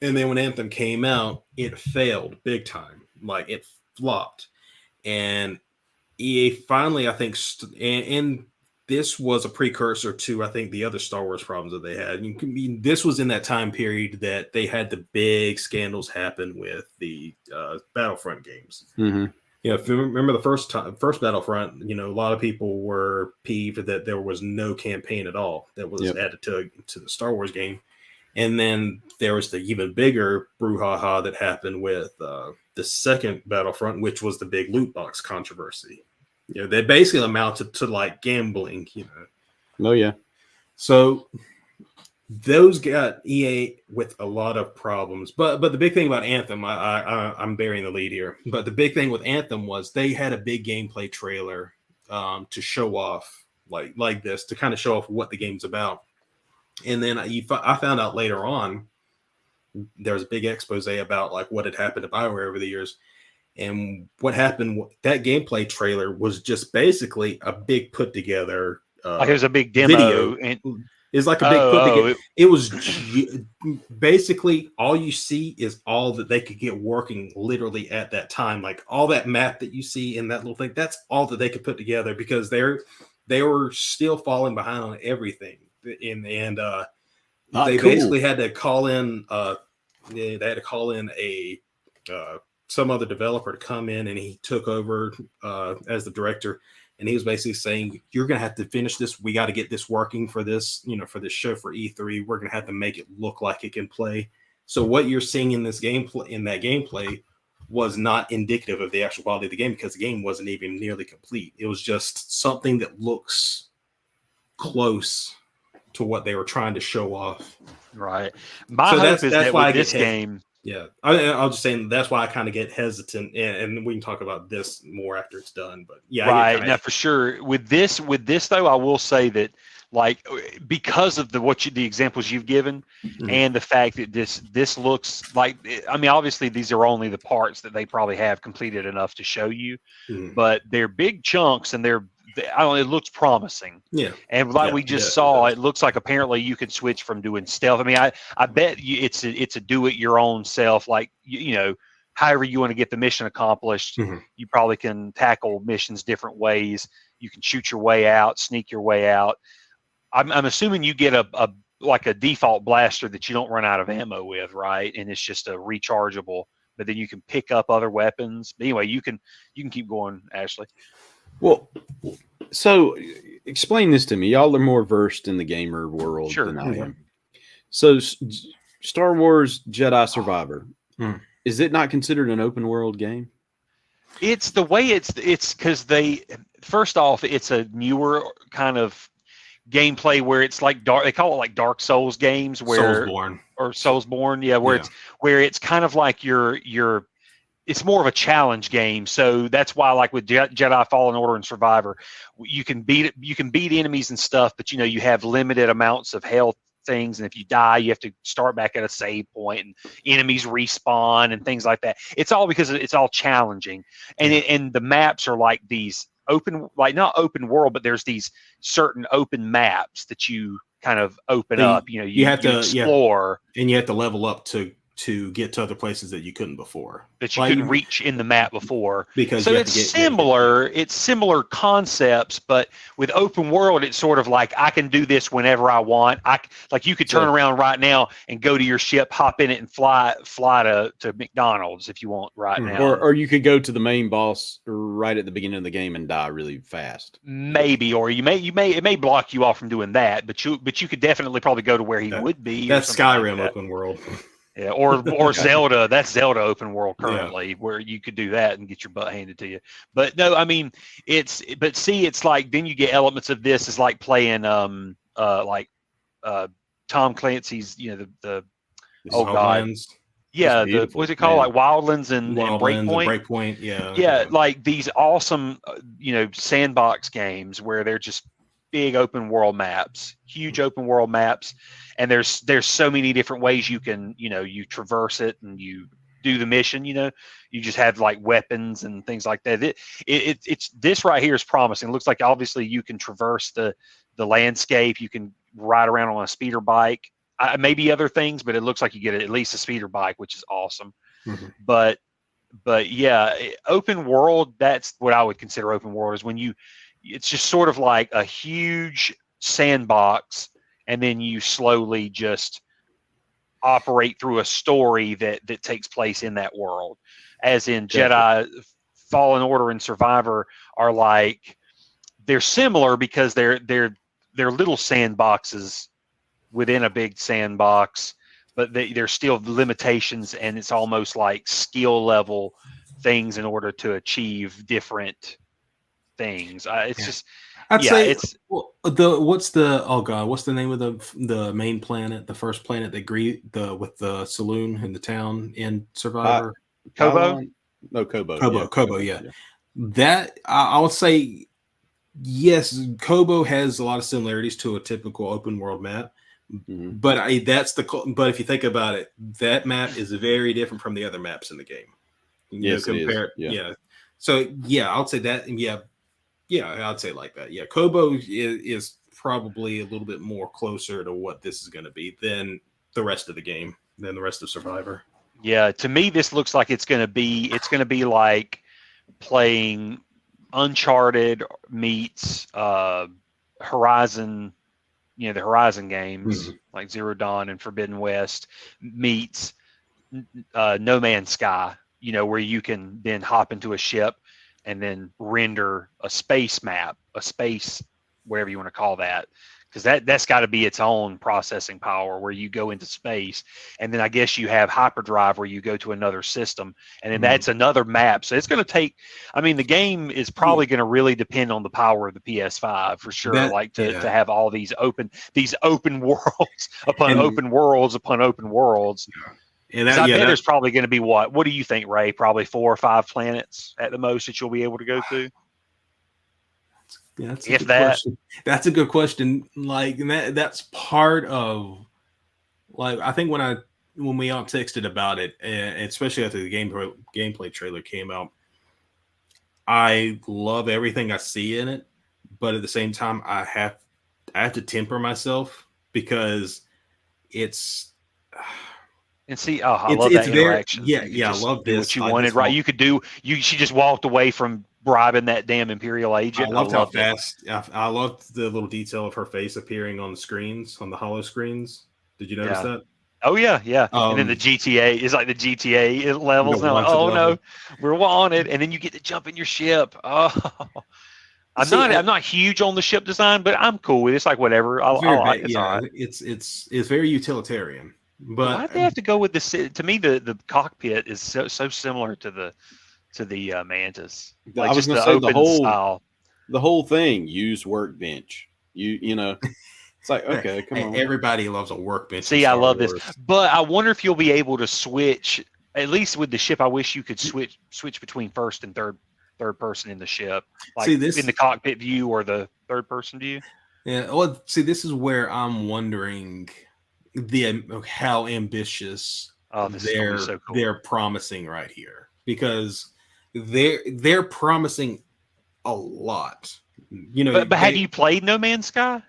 And then when Anthem came out, it failed big time. Like it flopped. And EA finally, I think, and this was a precursor to, I think, the other Star Wars problems that they had. This was in that time period that they had the big scandals happen with the Battlefront games. Mm-hmm. If you remember the first Battlefront, a lot of people were peeved that there was no campaign at all that was added to the Star Wars game. And then there was the even bigger brouhaha that happened with the second Battlefront, which was the big loot box controversy. They basically amounted to like gambling, Oh, yeah. So those got EA with a lot of problems. But the big thing about Anthem, I'm burying the lead here. But the big thing with Anthem was they had a big gameplay trailer to show off like this, to kind of show off what the game's about. And then I found out later on there was a big expose about like what had happened to BioWare over the years. And what happened, that gameplay trailer was just basically a big put together. Like it was a big demo. It's like a big put together. It was basically all you see is all that they could get working literally at that time. Like all that map that you see in that little thing, that's all that they could put together because they were still falling behind on everything. They basically had to call in. They had to call in some other developer to come in, and he took over as the director. And he was basically saying, "You're going to have to finish this. We got to get this working for this, for this show for E3. We're going to have to make it look like it can play." So what you're seeing in this gameplay, was not indicative of the actual quality of the game because the game wasn't even nearly complete. It was just something that looks close to what they were trying to show off. Right. My hope is that with this game. Yeah, I'll just say that's why I kind of get hesitant, and we can talk about this more after it's done. But yeah, right now for sure. With this though, I will say that like because of the examples you've given, and the fact that this looks like, I mean, obviously these are only the parts that they probably have completed enough to show you, but they're big chunks and it looks promising. Yeah. And like we just saw, it looks like apparently you can switch from doing stealth. I mean, I bet it's a do it your own self, like, however you want to get the mission accomplished, you probably can tackle missions different ways. You can shoot your way out, sneak your way out. I'm assuming you get a default blaster that you don't run out of ammo with, right? And it's just a rechargeable, but then you can pick up other weapons. But anyway, you can keep going, Ashley. Well, so explain this to me. Y'all are more versed in the gamer world than I am. So Star Wars Jedi Survivor, is it not considered an open world game? It's the way it's because first off, it's a newer kind of gameplay where it's like they call it like Dark Souls games where Soulsborne. Yeah, where it's kind of like it's more of a challenge game. So that's why, like with Jedi Fallen Order and Survivor, you can beat enemies and stuff, but you have limited amounts of health things, and if you die, you have to start back at a save point, and enemies respawn and things like that. It's all because it's all challenging, and the maps are like these open, like not open world, but there's these certain open maps that you kind of open up. You have to explore, and you have to level up to get to other places that you couldn't before, that you couldn't reach in the map before. Because it's similar concepts, but with open world, it's sort of like I can do this whenever I want. You could turn around right now and go to your ship, hop in it, and fly to McDonald's if you want right now. Or you could go to the main boss right at the beginning of the game and die really fast. Maybe, or it may block you off from doing that, but you could definitely probably go to where he would be. That's Skyrim open world. Yeah, or Zelda. That's Zelda open world currently, where you could do that and get your butt handed to you. But no, I mean it's like then you get elements of this. It's like playing Tom Clancy's, the yeah, what's it called, like Wildlands and Breakpoint. Yeah, like these awesome sandbox games where they're just big open world maps, huge open world maps. And there's so many different ways you can, you traverse it and you do the mission, you just have like weapons and things like that. It's this right here is promising. It looks like obviously you can traverse the landscape. You can ride around on a speeder bike. maybe other things, but it looks like you get at least a speeder bike, which is awesome. Mm-hmm. But yeah, open world, that's what I would consider open world, is when it's just sort of like a huge sandbox, and then you slowly just operate through a story that takes place in that world. As in Jedi Fallen Order and Survivor are like, they're similar because they're little sandboxes within a big sandbox, but there's still limitations, and it's almost like skill level things in order to achieve different things. It's just, I'd say it's what's the name of the main planet, the first planet that with the saloon in the town in Survivor? Kobo? No, Kobo. Kobo, yeah. That I would say, yes, Kobo has a lot of similarities to a typical open world map. Mm-hmm. But if you think about it, that map is very different from the other maps in the game. Yes, it is. Yeah. So yeah, I'll say that. Yeah, I'd say it like that. Yeah, Kobo is probably a little bit more closer to what this is going to be than the rest of the game, than the rest of Survivor. Yeah, to me, this looks like it's going to be like playing Uncharted meets Horizon, the Horizon games, like Zero Dawn and Forbidden West, meets No Man's Sky, where you can then hop into a ship and then render a space map, a space, whatever you want to call that, because that's got to be its own processing power, where you go into space, and then I guess you have hyperdrive where you go to another system, and then that's another map. So it's going to take, the game is probably going to really depend on the power of the PS5 for sure, to have all these open worlds upon open worlds upon open worlds. And I bet there's probably going to be what do you think, Ray? Probably 4 or 5 planets at the most that you'll be able to go to. Yeah, that's a good question. Like, that's part of, like, I think when we all texted about it, and especially after the gameplay trailer came out, I love everything I see in it, but at the same time, I have to temper myself because it's. And see, I love that interaction. I love this. What you wanted, right? She just walked away from bribing that damn Imperial agent. I loved how fast. I loved the little detail of her face appearing on the screens, on the hollow screens. Did you notice that? Oh yeah. And then the GTA is like the GTA levels. And I'm like, oh no, we're wanted. And then you get to jump in your ship. Oh, I'm not huge on the ship design, but I'm cool with it. It's like whatever. It's all right. It's very utilitarian. But why'd they have to go with the? To me, the cockpit is so similar to the Mantis. Like, I was just the open style. The whole thing, use workbench. It's like, okay, come on. Everybody loves a workbench. See, I love this, but I wonder if you'll be able to switch. At least with the ship, I wish you could switch between first and third person in the ship, like in the cockpit view or the third person view. Yeah. Well, see, this is where I'm wondering how ambitious they're promising right here, because they're promising a lot. But have you played No Man's Sky?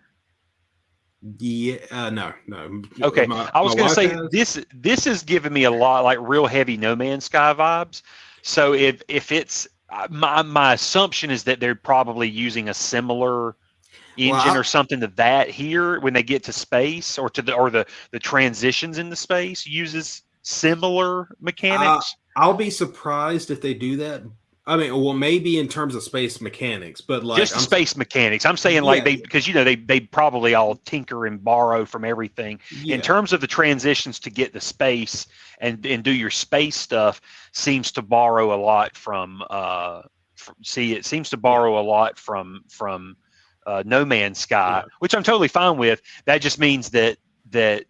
Yeah, no. Okay, I was going to say this is giving me a lot like real heavy No Man's Sky vibes. So if it's my assumption is that they're probably using a similar engine or something to that here when they get to space, or the transitions into space uses similar mechanics. I'll be surprised if they do that. Maybe in terms of space mechanics, but like just space mechanics. I'm saying because they probably all tinker and borrow from everything. In terms of the transitions to get to space and do your space stuff, seems to borrow a lot from. It seems to borrow a lot from No Man's Sky, which I'm totally fine with. That just means that they've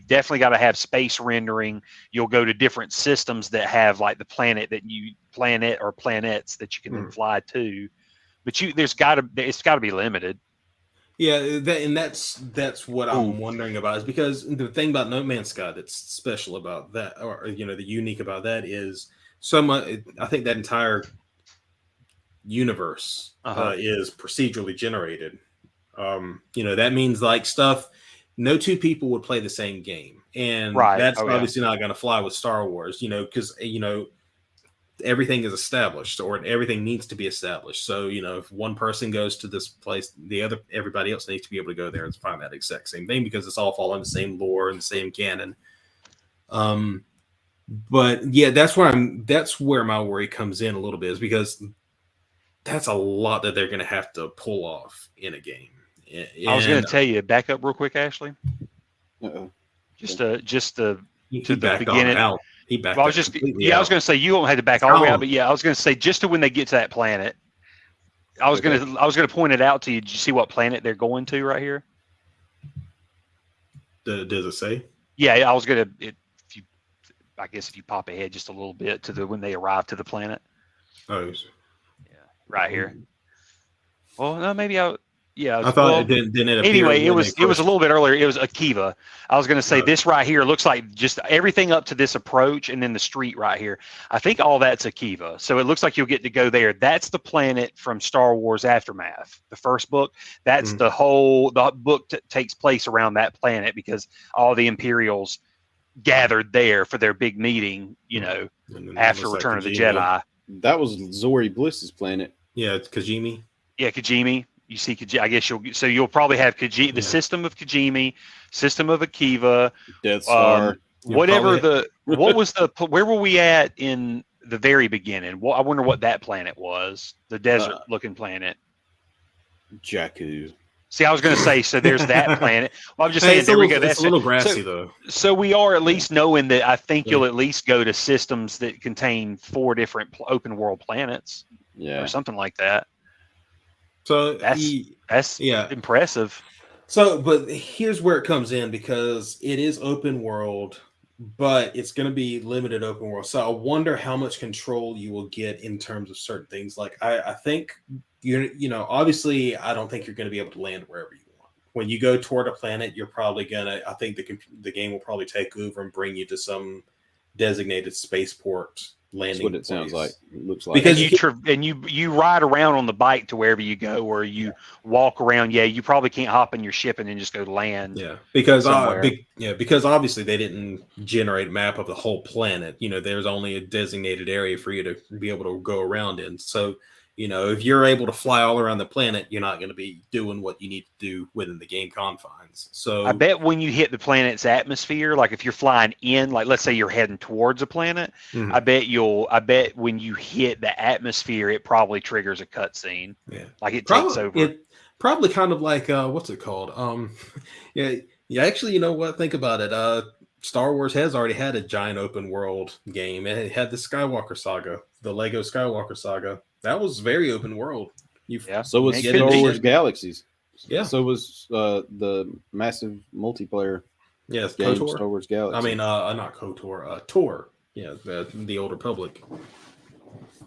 definitely got to have space rendering. You'll go to different systems that have like the planet or planets that you can then fly to, but it's got to be limited. Yeah, that's what I'm wondering about, is because the thing about No Man's Sky that's special about that, or the unique about that, is so much. I think that entire universe is procedurally generated. That means like stuff no two people would play the same game, and Right. that's Oh, yeah. obviously not going to fly with Star Wars. Because everything is established, or everything needs to be established. So if one person goes to this place, everybody else needs to be able to go there and find that exact same thing, because it's all following the same lore and the same canon. But yeah, that's where my worry comes in a little bit, is because that's a lot that they're going to have to pull off in a game. I was going to tell you, back up real quick, Ashley. Uh-oh. Just to he the backed beginning. out. He backed Well, I was out just completely I was out. going to say you don't have to back all the way out, but yeah, I was going to say just to when they get to that planet. I was going to point it out to you. Did you see what planet they're going to right here? Does it say? Yeah, I was going to. I guess if you pop ahead just a little bit to when they arrive to the planet. Oh, Right here. Well, no, maybe yeah. I thought it didn't appear. Anyway, it when was they a first- little bit earlier. It was Akiva. I was going to say this right here looks like just everything up to this approach, and then the street right here. I think all that's Akiva. So it looks like you'll get to go there. That's the planet from Star Wars Aftermath, the first book. That's the book takes place around that planet, because all the Imperials gathered there for their big meeting. And then After it looks Return like of the Kojima. Jedi. That was Zori Bliss's planet. Yeah, it's Kojimi. Yeah, Kajimi. You see, I guess you'll probably have Kajimi, the system of Kajimi, system of Akiva, Death Star. whatever where were we at in the very beginning? Well, I wonder what that planet was, the desert looking planet. Jakku. See, I was going to say, so there's that planet. Well, I'm just saying, there we go. It's a little grassy, though. So we are at least knowing that I think you'll at least go to systems that contain 4 different open world planets, or something like that. So that's impressive. So, but here's where it comes in, because it is open world, but it's going to be limited open world. So I wonder how much control you will get in terms of certain things. Like I think obviously I don't think you're going to be able to land wherever you want. When you go toward a planet, you're probably I think the game will probably take over and bring you to some designated spaceport landing. That's what it sounds like. It looks like, because you ride around on the bike to wherever you go, or you walk around. Yeah, you probably can't hop in your ship and then just go land. Yeah, because obviously they didn't generate a map of the whole planet. There's only a designated area for you to be able to go around in. So if you're able to fly all around the planet, you're not going to be doing what you need to do within the game confines. So I bet when you hit the planet's atmosphere, like if you're flying in, like let's say you're heading towards a planet, I bet when you hit the atmosphere, it probably triggers a cutscene. Yeah, like it takes over. It probably kind of like what's it called? Yeah. Actually, you know what? Think about it. Star Wars has already had a giant open world game. It had the Skywalker Saga, the Lego Skywalker Saga. That was very open world. So was Star Wars Galaxies. Yeah. So was the massive multiplayer. Yes, game, KOTOR. Star Wars Galaxies. I mean, not KOTOR. Tor. Yeah, the Old Republic.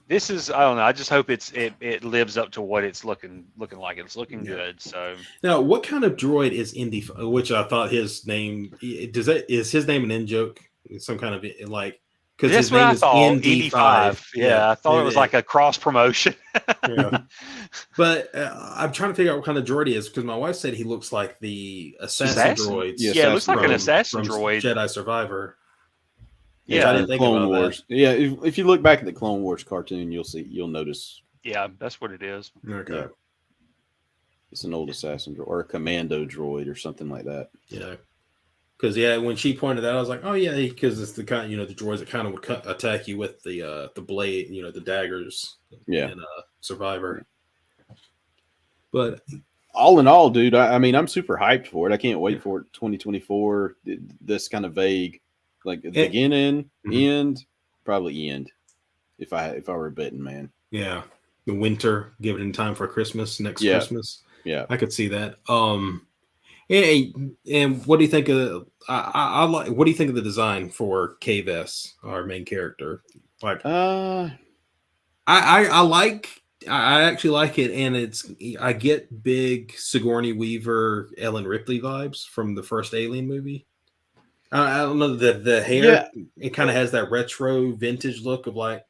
This is, I don't know. I just hope it lives up to what it's looking like. It's looking good. So now, what kind of droid is Indy? Which I thought his name is his name an in joke? Some kind of like. Because his name is ND5. Yeah, I thought it was like a cross promotion. Yeah. But I'm trying to figure out what kind of droid he is, because my wife said he looks like the assassin droids. Yeah, it looks like an assassin droid. Jedi Survivor. Yeah, I didn't think Clone about Wars. that. Yeah, if you look back at the Clone Wars cartoon, you'll notice. Yeah, that's what it is. Okay. Yeah. It's an old assassin droid or a commando droid or something like that. Yeah. Because when she pointed that, I was like, oh yeah, because it's the kind, the droids that kind of would attack you with the blade, the daggers. Yeah. In Survivor. But all in all, dude, I mean, I'm super hyped for it. I can't wait for it. 2024. This kind of vague, like beginning, end, probably end. If I were a betting man. Yeah, the winter, give it in time for Christmas next Christmas. Yeah, I could see that. And what do you think of? I like. What do you think of the design for Cave S, our main character? Like, I actually like it, and I get big Sigourney Weaver, Ellen Ripley vibes from the first Alien movie. I don't know, the hair. Yeah. It kind of has that retro vintage look of like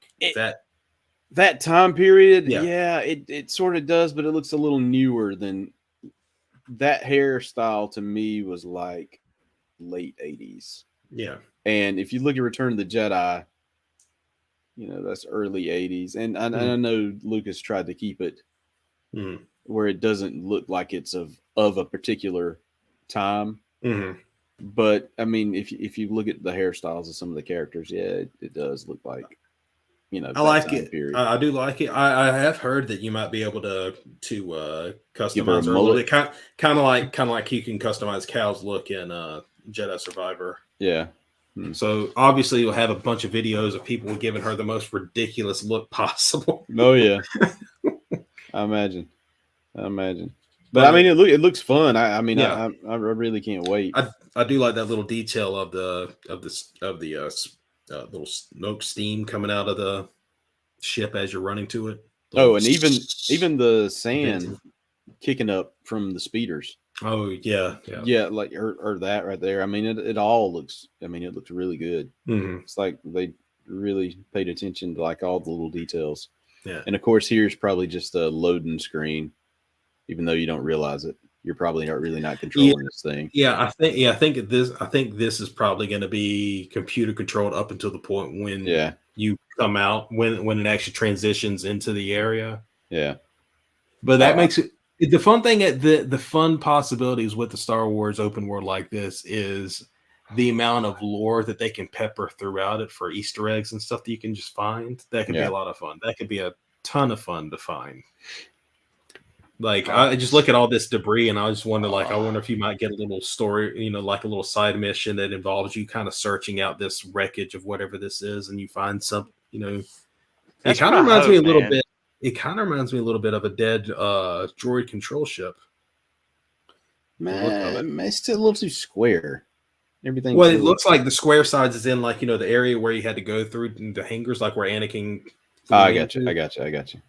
that time period. Yeah, it sort of does, but it looks a little newer than that hairstyle to me was like late 80s. Yeah. And if you look at Return of the Jedi, that's early 80s. And I know Lucas tried to keep it where it doesn't look like it's of a particular time. But I mean, if you look at the hairstyles of some of the characters, yeah, it does look like, I like it. I do like it. I have heard that you might be able to customize her a little bit, kind of like you can customize Cal's look in Jedi Survivor. Yeah. So obviously you'll have a bunch of videos of people giving her the most ridiculous look possible. Oh yeah, I imagine. But I mean, it looks fun. I mean, yeah. I really can't wait. I do like that little detail of the little smoke steam coming out of the ship as you're running to it. And even the sand kicking up from the speeders. Oh yeah, like or that right there. I mean, it all looks. I mean, it looks really good. It's like they really paid attention to like all the little details. Yeah, and of course, here's probably just a loading screen, even though you don't realize it. You're probably not controlling this thing. Yeah, I think this is probably going to be computer controlled up until the point when you come out when it actually transitions into the area. Yeah, but that makes it. The fun thing, the fun possibilities with the Star Wars open world like this is the amount of lore that they can pepper throughout it for Easter eggs and stuff that you can just find. That could be a lot of fun. That could be a ton of fun to find. Like I just look at all this debris and I just wonder, I wonder if you might get a little story, like a little side mission that involves you kind of searching out this wreckage of whatever this is, and you find some, it kind of reminds me a little bit. It kind of reminds me a little bit of a dead droid control ship. Man, it's still a little too square. Everything. Well, it looks like the square sides is in the area where you had to go through the hangars, like where Anakin. I got you.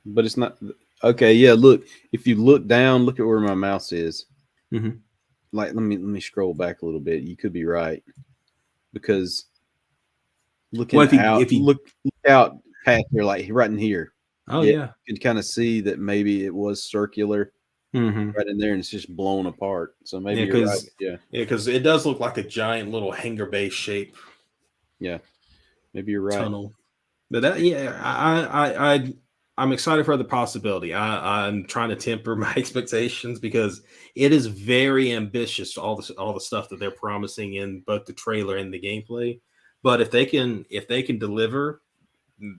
But it's not okay. Yeah, look. If you look down, look at where my mouse is. Like, let me scroll back a little bit. You could be right, because looking if you look out past there, like right in here. Oh yeah, you can kind of see that maybe it was circular right in there, and it's just blown apart. So maybe you're right. because it does look like a giant little hangar base shape. Yeah, maybe you're right. Tunnel, but I'm excited for the possibility. I'm trying to temper my expectations because it is very ambitious. All the stuff that they're promising in both the trailer and the gameplay, but if they can deliver,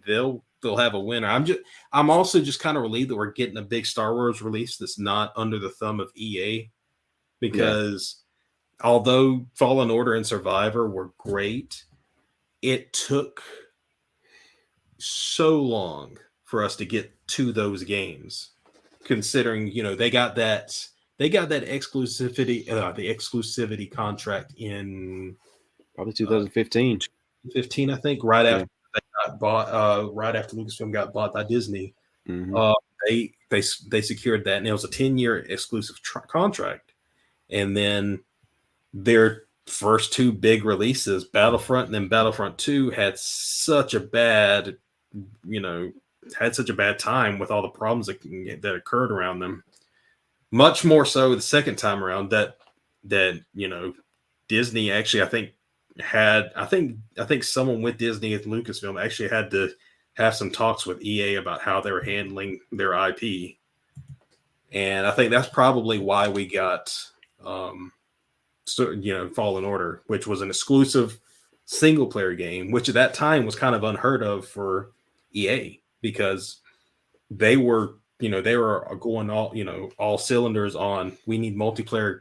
they'll have a winner. I'm also just kind of relieved that we're getting a big Star Wars release that's not under the thumb of EA, because although Fallen Order and Survivor were great, it took so long for us to get to those games, considering they got that exclusivity the exclusivity contract in probably 2015 I think, right after they got bought, right after Lucasfilm got bought by Disney. They secured that, and it was a 10-year exclusive contract. And then their first two big releases, Battlefront and then Battlefront 2, had such a bad time with all the problems that occurred around them. Much more so the second time around that Disney actually, I think someone with Disney at Lucasfilm actually had to have some talks with EA about how they were handling their IP. And I think that's probably why we got Fallen Order, which was an exclusive single player game, which at that time was kind of unheard of for EA, because they were going all cylinders on, we need multiplayer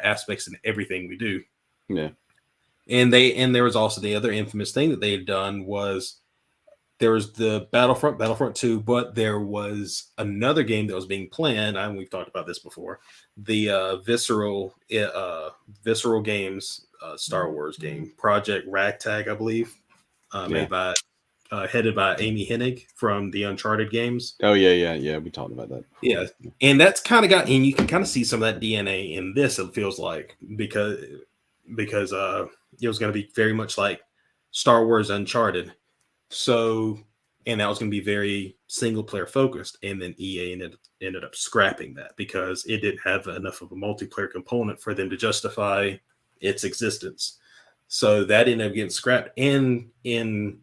aspects in everything we do. Yeah. And there was also the other infamous thing that they had done was there was the Battlefront 2, but there was another game that was being planned, and we've talked about this before, the Visceral Games Star Wars game, Project Ragtag, I believe, made by headed by Amy Hennig from the Uncharted games. Oh yeah, we talked about that. Yeah, and that's kind of and you can kind of see some of that DNA in this. It feels like because it was going to be very much like Star Wars Uncharted. So and that was going to be very single player focused. And then EA ended up scrapping that because it didn't have enough of a multiplayer component for them to justify its existence. So that ended up getting scrapped. And in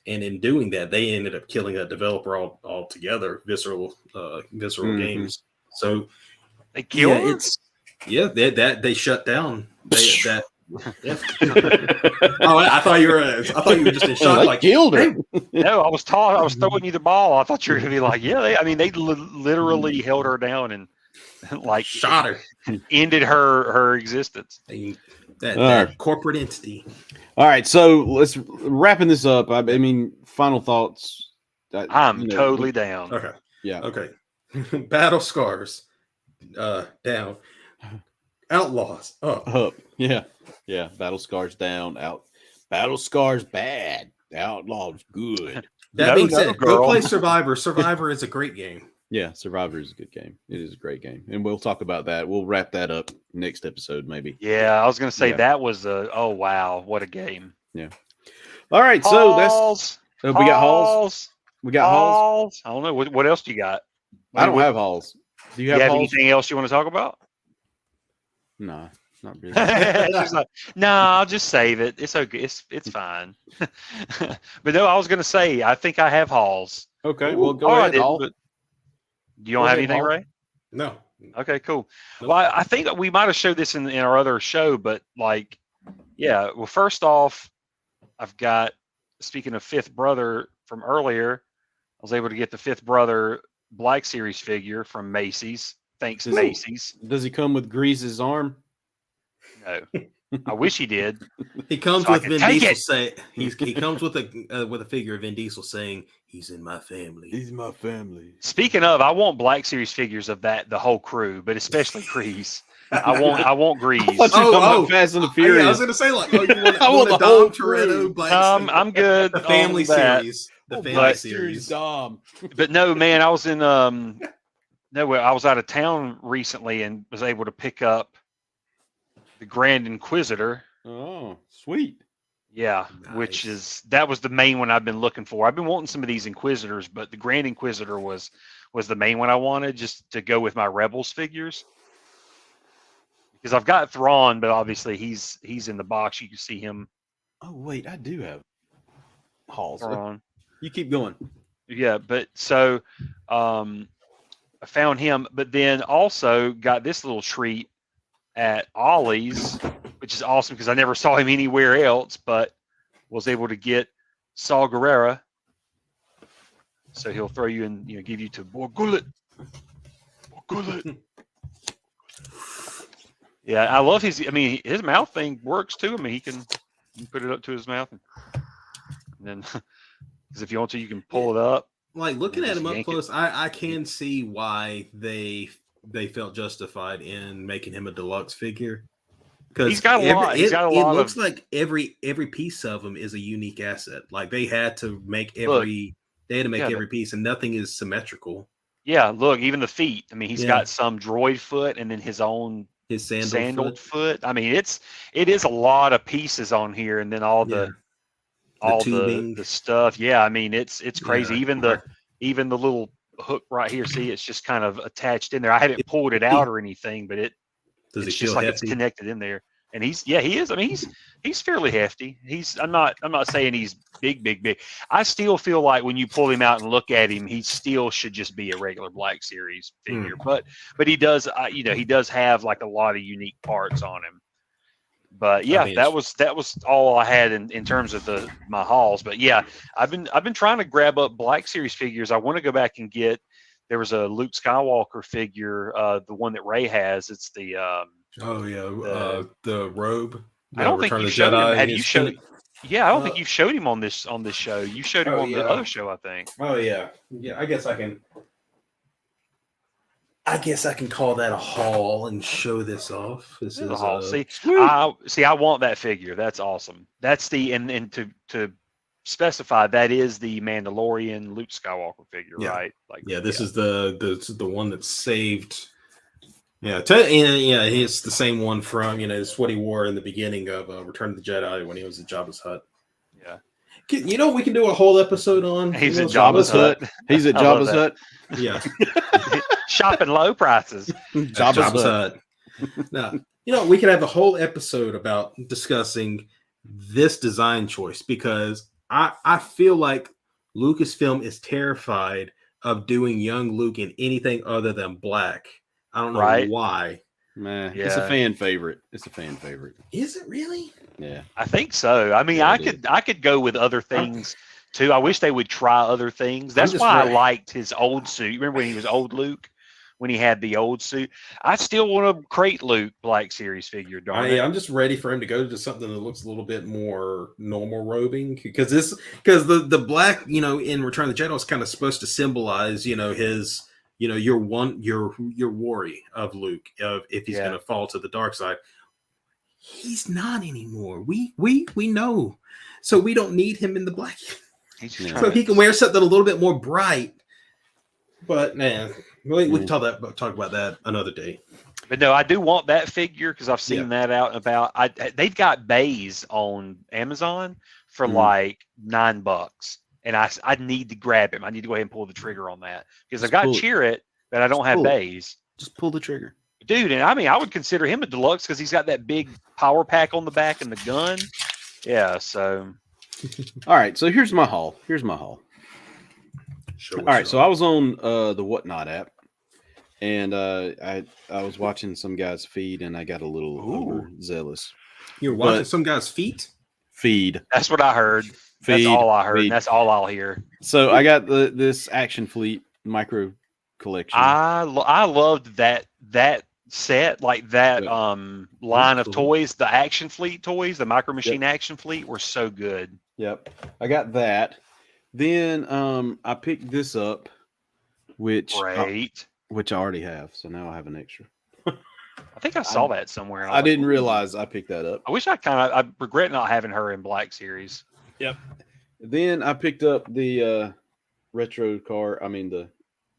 doing that, they ended up killing that developer altogether, Visceral Games. So They killed him? They shut down. Yeah. Oh, I thought you were just in shock. Like killed her. No, I was throwing you the ball. I thought you were gonna be like, yeah. They literally held her down and like shot her, ended her existence. That corporate entity. All right, so let's wrapping this up. I mean, final thoughts. I'm totally down. Okay. Yeah. Okay. Battle Scars, down. Outlaws up. Yeah. Battle Scars down. Battle Scars bad. Outlaws good. That being said, go play Survivor. Survivor is a great game. Yeah, Survivor is a good game. It is a great game, and we'll talk about that. We'll wrap that up next episode, maybe. Yeah, I was gonna say that was oh wow, what a game. Yeah. All right, Halls. So we got Halls. We got Halls. I don't know what else do you got. I don't have Halls. Do you have Halls? Anything else you want to talk about? No, not really. No, I'll just save it. It's okay. It's fine. But no, I was gonna say I think I have Halls. Okay, well go ahead. You don't have anything, Ray? No. Okay, cool. Well, I think we might have showed this in our other show, but like, yeah. Well, first off, I've got, speaking of Fifth Brother from earlier, I was able to get the Fifth Brother Black Series figure from Macy's. Thanks, Macy's. Does he come with Grease's arm? No. I wish he did. He comes with Vin Diesel saying he comes with a figure of Vin Diesel saying he's in my family. He's my family. Speaking of, I want Black Series figures of the whole crew, but especially Grease. I want Grease. Fast and the Furious. I was gonna say like, you want the Dom Toretto Black I'm good. The family series. The family series. Dom. But no, man, I was in I was out of town recently and was able to pick up the Grand Inquisitor. Oh, sweet. Yeah, nice. That was the main one I've been looking for. I've been wanting some of these Inquisitors, but the Grand Inquisitor was the main one I wanted, just to go with my Rebels figures. Because I've got Thrawn, but obviously he's in the box. You can see him. Oh wait, I do have Halls. Thrawn. You keep going. Yeah, but so I found him, but then also got this little treat at Ollie's, which is awesome because I never saw him anywhere else, but was able to get Saw Gerrera. So he'll throw you and give you to Borgullet. Yeah, I love his mouth thing works too. I mean, he can put it up to his mouth, and then because if you want to, you can pull it up. Like looking at him up close, I can see why they felt justified in making him a deluxe figure. Because he's got a lot. He's got a lot. It looks like every piece of him is a unique asset. Like they had to make every piece, and nothing is symmetrical. Yeah, look, even the feet. I mean, he's got some droid foot, and then his sandaled foot. I mean, it is a lot of pieces on here, and then all the stuff. Yeah, I mean, it's crazy. Yeah. Even the little hook right here. See, it's just kind of attached in there. I haven't pulled it out or anything, but it's just like hefty? It's connected in there. And he is. I mean, he's fairly hefty. I'm not saying he's big. I still feel like when you pull him out and look at him, he still should just be a regular Black Series figure. But he does, he does have like a lot of unique parts on him. But yeah, that was all I had in terms of my hauls. But yeah, I've been trying to grab up Black Series figures. I want to go back and get. There was a Luke Skywalker figure, the one that Ray has. It's the the robe. I don't think you showed him. Have you showed? Yeah, I don't think you showed him on this show. You showed him on the other show, I think. Oh yeah. I guess I can call that a haul and show this off. This is a haul. I want that figure. That's awesome. That's and to specify, that is the Mandalorian Luke Skywalker figure, right? This is the one that saved. It's the same one from it's what he wore in the beginning of Return of the Jedi when he was at Jabba's hut. Yeah, You know, we can do a whole episode on. He's you at know, Jabba's Hut. He's at I love Jabba's that. Hut. Yeah, Shopping low prices. Jabba's Hut. Now, you know, we could have a whole episode about discussing this design choice because I feel like Lucasfilm is terrified of doing young Luke in anything other than black. I don't know Right. why. Man, Yeah. it's a fan favorite. It's a fan favorite. Is it really? Yeah. I think so. I mean, Yeah, I could go with other things too. I wish they would try other things. That's just why I ready. liked his old suit. Remember when he was old Luke? When he had the old suit? I still want to crate Luke Black Series figure, darn it. I'm just ready for him to go to something that looks a little bit more normal robing because the black, you know, in Return of the Jedi is kind of supposed to symbolize, you know, his, you know, your worry of Luke of if he's Yeah. going to fall to the dark side. He's not anymore. We know, so we don't need him in the black. He's just Yeah. trying So to- he can wear something a little bit more bright. But man, we can talk about that another day. But no, I do want that figure because I've seen that out and about. They've got bays on Amazon for like $9, and I need to grab him. I need to go ahead and pull the trigger on that because I Just got pull it. Cheer It, but I don't have pull it. bays. Just pull the trigger. Dude, and I mean, I would consider him a deluxe because he's got that big power pack on the back and the gun. Yeah, so All right, so here's my haul. Sure. All right, so I was on the Whatnot app, and I was watching some guy's feed, and I got a little overzealous. You're watching but- some guy's feet. Feed. that's what I heard. That's Feed, all I heard. feed. And that's all I'll hear. So I got this Action Fleet micro collection. I loved that set, like that Yeah. line of Cool. toys. The Action Fleet toys, the Micro Machine Action Fleet, were so good. Yep, I got that. Then I picked this up, which I already have. So now I have an extra. I think I saw that somewhere. and I was like, didn't "Ooh." realize I picked that up. I wish I regret not having her in Black Series. Then I picked up the retro card. I mean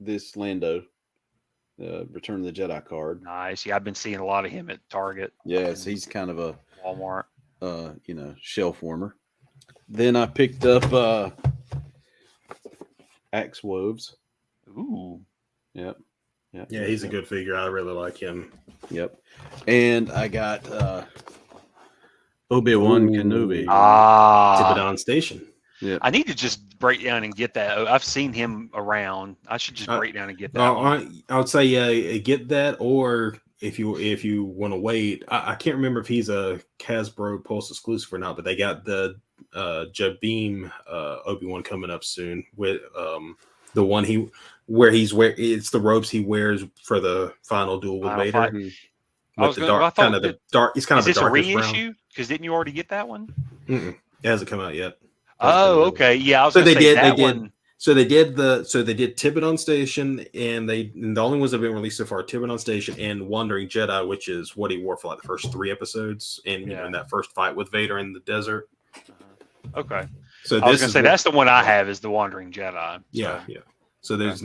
this Lando, Return of the Jedi card. Nice. Yeah, I've been seeing a lot of him at Target, Yes, he's kind of a Walmart. shell former. Then I picked up Axe Woves. Ooh. Yep. Yeah, he's a good figure. I really like him. Yep. And I got Obi-Wan Kenobi. Thibodeau Station. I need to just break down and get that. I've seen him around. I should just break down and get that. one. I would say get that, or if you want to wait, I can't remember if he's a Hasbro Pulse exclusive or not, but they got the Jabim Obi-Wan coming up soon with the one it's the robes he wears for the final duel with Final Vader. fight. With the dark, kind of the dark. It's kind Is of a this a darkish brown. reissue? Because didn't you already get that one? Mm-mm. It hasn't come out yet. Oh, okay. Yeah, I was So gonna they say did. that They one. did. So they did Thibodeau Station, and the only ones that have been released so far are Thibodeau Station and Wandering Jedi, which is what he wore for like the first 3 episodes, and you know, in that first fight with Vader in the desert. Okay. So I was gonna say that's the one I have is the Wandering Jedi. Yeah. So there's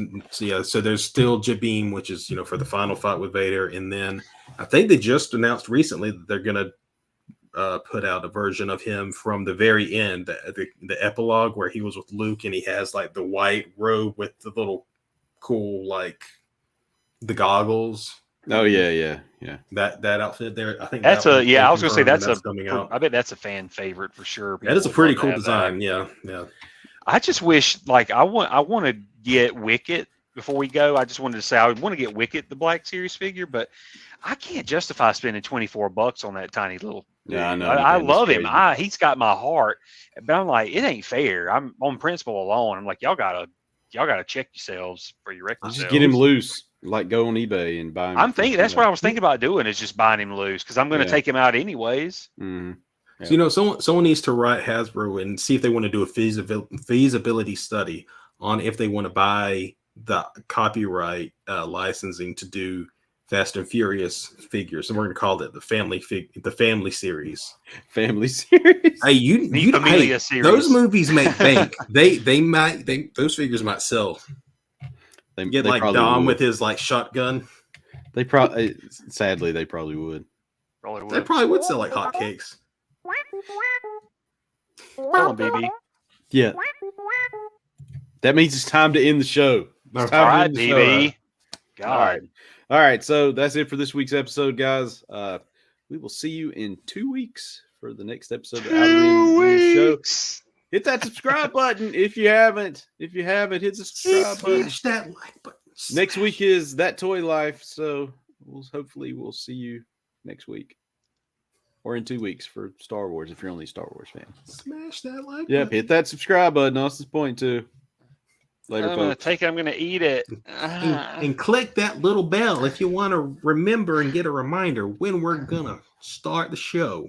still Jabim, which is for the final fight with Vader, and then I think they just announced recently that they're gonna put out a version of him from the very end, the epilogue where he was with Luke and he has like the white robe with the little cool like the goggles. Oh yeah. That outfit there. I think That's that I was gonna say that's coming a. out. I bet that's a fan favorite for sure. That is a People pretty would cool love to have design. Yeah. I just wish I want to get Wicket before we go. I just wanted to say I would want to get Wicket, the Black Series figure, but I can't justify spending $24 on that tiny little. Yeah, I know. I love him. Crazy. He's got my heart, but I'm like, it ain't fair. I'm on principle alone. I'm like, y'all gotta check yourselves for your record. Just get him loose. Like go on eBay and buy him. I'm thinking that's what I was thinking about doing is just buying him loose because I'm going to Yeah. take him out anyways. Mm-hmm. So someone needs to write Hasbro and see if they want to do a feasibility study on if they want to buy the copyright licensing to do Fast and Furious figures, and we're going to call it the family series. Family series. Hey, you Familia series. Those movies make bank. Those figures might sell. They Get like probably Dom would. with his like shotgun. They probably, sadly, they probably would. Probably They would. probably would sell like hotcakes. Tell him, BB. Yeah. That means it's time to end the show. It's All time to right, end the show. BB. God. All right. All right. So that's it for this week's episode, guys. We will see you in 2 weeks for the next episode of the Outer Rim News Show. Hit that subscribe button if you haven't. If you haven't, hit the subscribe button. Smash that like button. Next week is That Toy Life. So hopefully we'll see you next week. Or in 2 weeks for Star Wars if you're only a Star Wars fan. Smash that like Yep, button. hit that subscribe button. Austin's point too. Later, I'm gonna folks. take it. I'm gonna eat it. And click that little bell if you want to remember and get a reminder when we're gonna start the show.